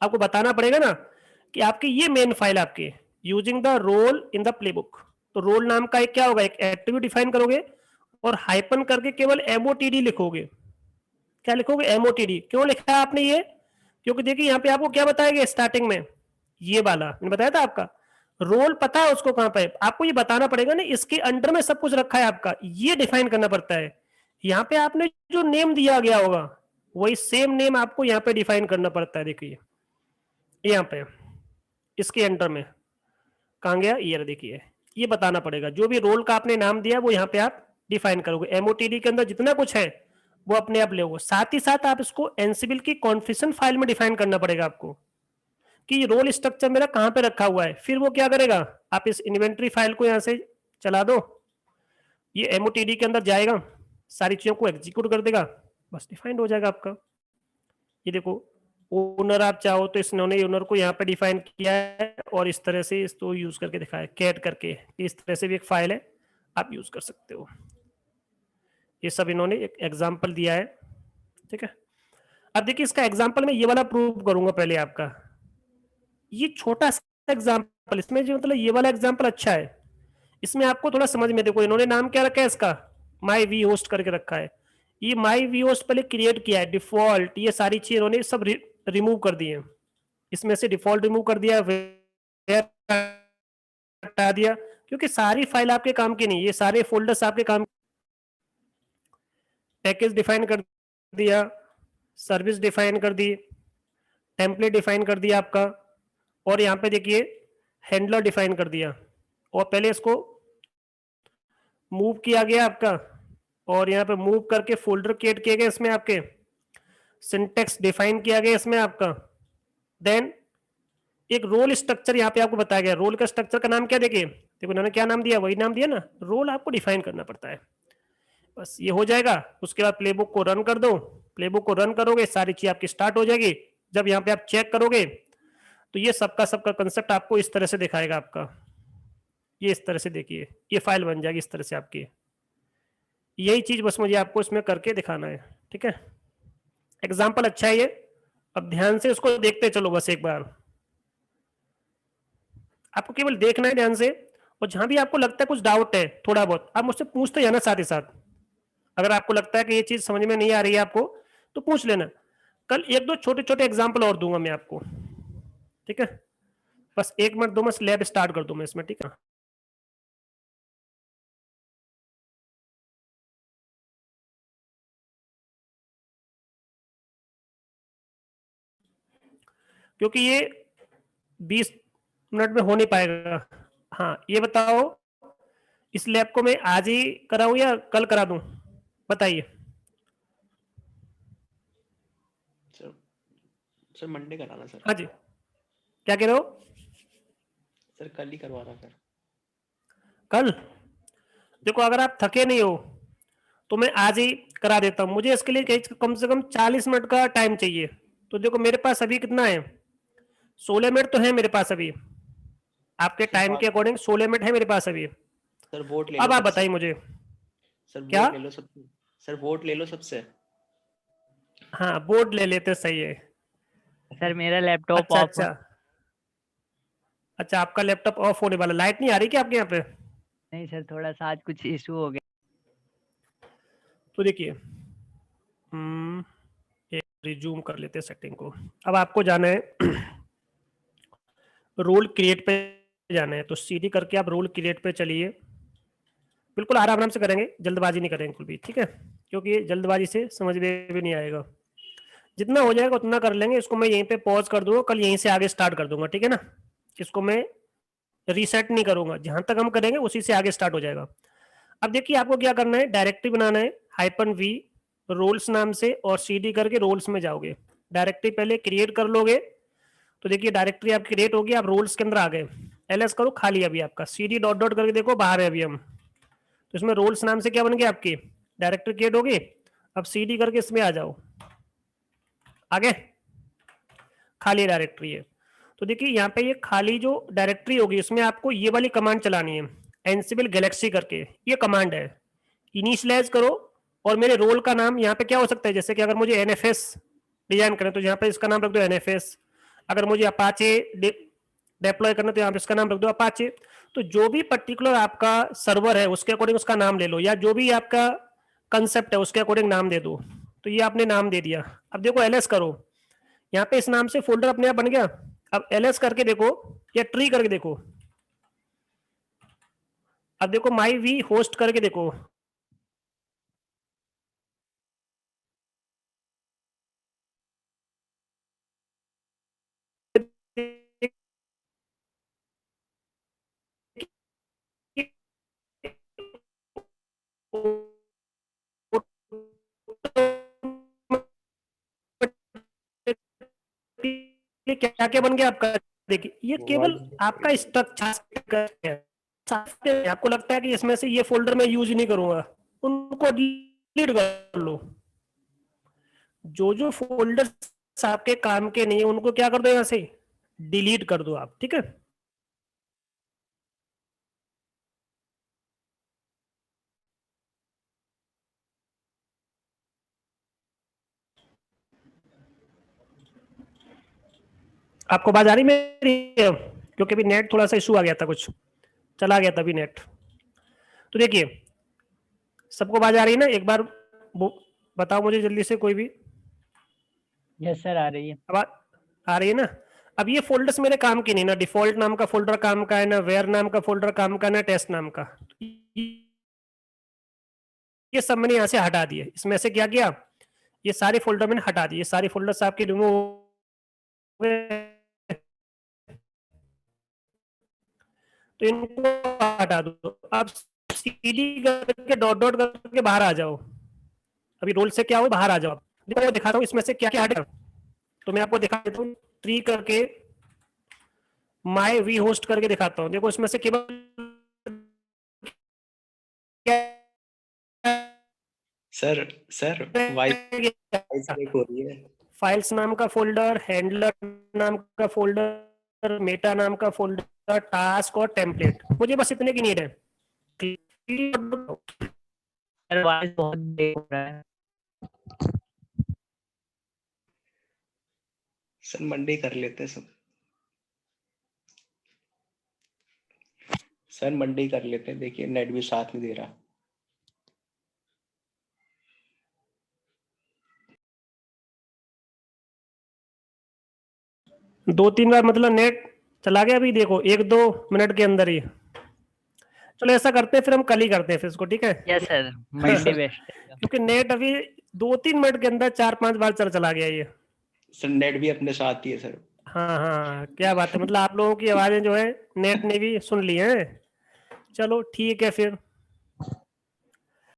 आपको बताना पड़ेगा ना कि आपकी ये मेन फाइल आपकी using the role in the playbook, तो रोल नाम का एक क्या होगा, एक एट्रीब्यूट डिफाइन करोगे और हाइपन करके केवल एमओटीडी लिखोगे। क्या लिखोगे, एमओटीडी। क्यों लिखा है आपने ये, क्योंकि देखिए यहाँ पे आपको क्या बताया गया स्टार्टिंग में ये वाला मैंने बताया था आपका, रोल पता है उसको कहां पे, आपको ये बताना पड़ेगा ना, इसके अंडर में सब कुछ रखा है आपका, ये डिफाइन करना पड़ता है। यहाँ पे आपने जो नेम दिया गया होगा वही सेम नेम आपको यहाँ पे डिफाइन करना पड़ता है। देखिए यहाँ पे इसके अंडर में कहाँ गया, ईयर, देखिए ये बताना पड़ेगा, जो भी रोल का आपने नाम दिया वो यहाँ पे आप डिफाइन करोगे। एमओटीडी के अंदर जितना कुछ है वो अपने आप लोगे, साथ ही साथ आप इसको एनसीबीएल की कॉन्फ़िगरेशन फाइल में डिफाइन करना पड़ेगा आपको कि रोल स्ट्रक्चर मेरा कहाँ पे रखा हुआ है। फिर वो क्या करेगा, आप इस इन्वेंट्री फाइल को यहाँ से चला दो, ये एमओटीडी के अंदर जाएगा, सारी चीजों को एग्जीक्यूट कर देगा, बस डिफाइंड हो जाएगा आपका। ये देखो ओनर आप चाहो तो इसने ओनर को यहाँ पे डिफाइन किया है और इस तरह से इसको यूज करके दिखाया कैट करके, इस तरह से भी एक फाइल है आप यूज कर सकते हो। ये सब इन्होंने एक एग्जांपल दिया है, ठीक है। अब देखिए इसका एग्जांपल मैं ये वाला प्रूव करूंगा पहले आपका, ये छोटा सा एग्जांपल, इसमें जो मतलब ये वाला एग्जांपल अच्छा है, इसमें आपको थोड़ा समझ में, देखो इन्होंने नाम क्या रखा है इसका, माई वी होस्ट करके रखा है। ये माई वी होस्ट पहले क्रिएट किया है, डिफॉल्ट ये सारी चीज इन्होंने सब रिमूव कर दी है, इसमें से डिफॉल्ट रिमूव कर दिया, हटा दिया, क्योंकि सारी फाइल आपके काम की नहीं, ये सारे फोल्डर्स आपके काम। पैकेज डिफाइन कर दिया, सर्विस डिफाइन कर दी, टेम्पलेट डिफाइन कर दिया आपका, और यहाँ पे देखिए हैंडलर डिफाइन कर दिया, और पहले इसको मूव किया गया आपका, और यहाँ पे मूव करके फोल्डर क्रिएट किए गए इसमें आपके, सिंटेक्स डिफाइन किया गया इसमें आपका, देन एक रोल स्ट्रक्चर यहाँ पे आपको बताया गया, रोल का स्ट्रक्चर का नाम क्या, देखिए देखो उन्होंने क्या नाम दिया, वही नाम दिया ना, रोल आपको डिफाइन करना पड़ता है, बस ये हो जाएगा। उसके बाद प्लेबुक को रन कर दो, प्लेबुक को रन करोगे सारी चीज आपकी स्टार्ट हो जाएगी। जब यहाँ पे आप चेक करोगे तो ये सबका कंसेप्ट आपको इस तरह से दिखाएगा आपका, ये इस तरह से देखिए ये फाइल बन जाएगी इस तरह से आपकी, यही चीज बस मुझे आपको इसमें करके दिखाना है, ठीक है। एग्जाम्पल अच्छा है ये, अब ध्यान से इसको देखते चलो बस एक बार, आपको केवल देखना है ध्यान से, और जहां भी आपको लगता है कुछ डाउट है थोड़ा बहुत आप मुझसे पूछते जाना साथ ही साथ, अगर आपको लगता है कि ये चीज समझ में नहीं आ रही है आपको तो पूछ लेना, कल एक दो छोटे छोटे एग्जाम्पल और दूंगा मैं आपको, ठीक है। बस 1 मिनट 2 मिनट लैब स्टार्ट कर दूं मैं इसमें, ठीक है। क्योंकि ये 20 मिनट में हो नहीं पाएगा। हाँ ये बताओ इस लैब को मैं आज ही कराऊं या कल करा दूं, बताइए। सर मंडे कराना सर। हाँ जी क्या कह रहे हो सर कल ही करवाना सर। कल, देखो अगर आप थके नहीं हो तो मैं आज ही करा देता हूँ, मुझे इसके लिए कम से कम 40 मिनट का टाइम चाहिए। तो देखो मेरे पास अभी कितना है, 16 मिनट तो है मेरे पास अभी, आपके टाइम के अकॉर्डिंग 16 मिनट है मेरे पास अभी। सर वोट ले अब लो आप बताइए मुझे। सर क्या? वोट ले लो सबसे, सर वोट ले लो सबसे। हाँ बोर्ड ले लेते, सही है। सर मेरा लैपटॉप अच्छा ऑफ अच्छा अच्छा आपका लैपटॉप ऑफ होने वाला, लाइट नहीं आ रही क्या आपके यहाँ पे? नहीं सर, थोड़ा सा आज कुछ इशू हो गया। तो देखिए एक रिज्यूम कर लेते हैं सेटिंग को। अब आपको जाना है रोल क्रिएट पे जाना है, तो सीडी करके आप रोल क्रिएट पे चलिए, बिल्कुल आराम आराम से करेंगे, जल्दबाजी नहीं करेंगे बिल्कुल भी, ठीक है, क्योंकि जल्दबाजी से समझ में भी नहीं आएगा, जितना हो जाएगा उतना कर लेंगे। इसको मैं यहीं पे पॉज कर दूंगा, कल यहीं से आगे स्टार्ट कर दूंगा, ठीक है ना। इसको मैं रीसेट नहीं करूंगा, जहां तक हम करेंगे उसी से आगे स्टार्ट हो जाएगा। अब देखिए आपको क्या करना है, डायरेक्टरी बनाना है -v रोल्स नाम से, और cd करके रोल्स में जाओगे, डायरेक्टरी पहले क्रिएट कर लोगे। तो देखिए डायरेक्टरी आप क्रिएट होगी, आप रोल्स के अंदर आ गए, ls करो खाली, अभी आपका cd डॉट डॉट करके देखो बाहर है अभी हम, तो इसमें रोल्स नाम से क्या बन गया, आपकी डायरेक्टरी क्रिएट होगी। अब cd करके इसमें आ जाओ, आगे खाली डायरेक्टरी है। तो देखिए यहाँ पे ये खाली जो डायरेक्टरी होगी उसमें आपको ये वाली कमांड चलानी है, एनसिबल गैलेक्सी करके, ये कमांड है। इनिशियलाइज करो, और मेरे रोल का नाम यहाँ पे क्या हो सकता है, जैसे कि अगर मुझे एनएफएस डिजाइन करें तो यहाँ पे इसका नाम रख दो एनएफएस, अगर मुझे अपाचे डिप्लॉय करना तो यहाँ पे इसका नाम रख दो अपाचे। तो जो भी पर्टिकुलर आपका सर्वर है उसके अकॉर्डिंग उसका नाम ले लो, या जो भी आपका कंसेप्ट है उसके अकॉर्डिंग नाम दे दो। तो ये आपने नाम दे दिया। अब देखो एलएस करो, यहाँ पे इस नाम से फोल्डर अपने आप बन गया। अब ls करके देखो या ट्री करके देखो। अब देखो माई वी होस्ट करके देखो, क्या क्या बन गया आपका। देखिए ये केवल आपका स्ट्रक्चर है, आपको लगता है कि इसमें से ये फोल्डर में यूज नहीं करूंगा, उनको डिलीट कर लो। जो जो फोल्डर्स आपके काम के नहीं है उनको क्या कर दो, यहाँ से डिलीट कर दो आप, ठीक है। आपको आवाज आ रही मेरी, क्योंकि अभी नेट थोड़ा सा इशू आ गया था, कुछ चला गया था अभी नेट। तो देखिए सबको आवाज आ रही है ना, एक बार बताओ मुझे जल्दी से कोई भी। यस सर आ रही है। आवाज आ रही है ना। अब ये फोल्डर्स मेरे काम के नहीं, ना डिफॉल्ट नाम का फोल्डर काम का है, ना वेयर नाम का फोल्डर काम का, ना टेस्ट नाम का। ये सब मैंने यहाँ से हटा दिए। इसमें से क्या किया, ये सारे फोल्डर मैंने हटा दिए, सारे फोल्डर्स आपके रिमूव हो गए। तो इनको हटा दो। अब सीडी करके डॉट डॉट करके बाहर आ जाओ। अभी रोल से क्या हो, बाहर आ जाओ। देखो दिखाता हूँ इसमें से क्या क्या हटेगा। तो मैं आपको दिखा देता हूँ, ट्री करके माई वी होस्ट करके दिखाता हूँ। देखो इसमें से केवल सर वॉइस ब्रेक हो रही है। फाइल्स नाम का फोल्डर, हैंडलर नाम का फोल्डर, मेटा नाम का फोल्डर, टास्क और टेम्पलेट, मुझे बस इतने की नीड है। सर वॉइस बहुत ब्रेक हो रहा है। सर मंडे कर लेते हैं सब। सर मंडे कर लेते हैं, देखिए नेट भी साथ में दे रहा। दो तीन बार मतलब नेट चला गया अभी, देखो 1-2 मिनट के अंदर ही। चलो ऐसा करते हैं फिर, हम कल ही करते हैं फिर इसको, ठीक है। यस सर मंडे बेस्ट है। क्योंकि नेट अभी 2-3 मिनट के अंदर 4-5 बार चला गया ये। सर नेट भी अपने साथ ही है सर। हाँ हाँ क्या बात है, मतलब आप लोगों की आवाजें जो है नेट ने भी सुन ली है। चलो ठीक है फिर।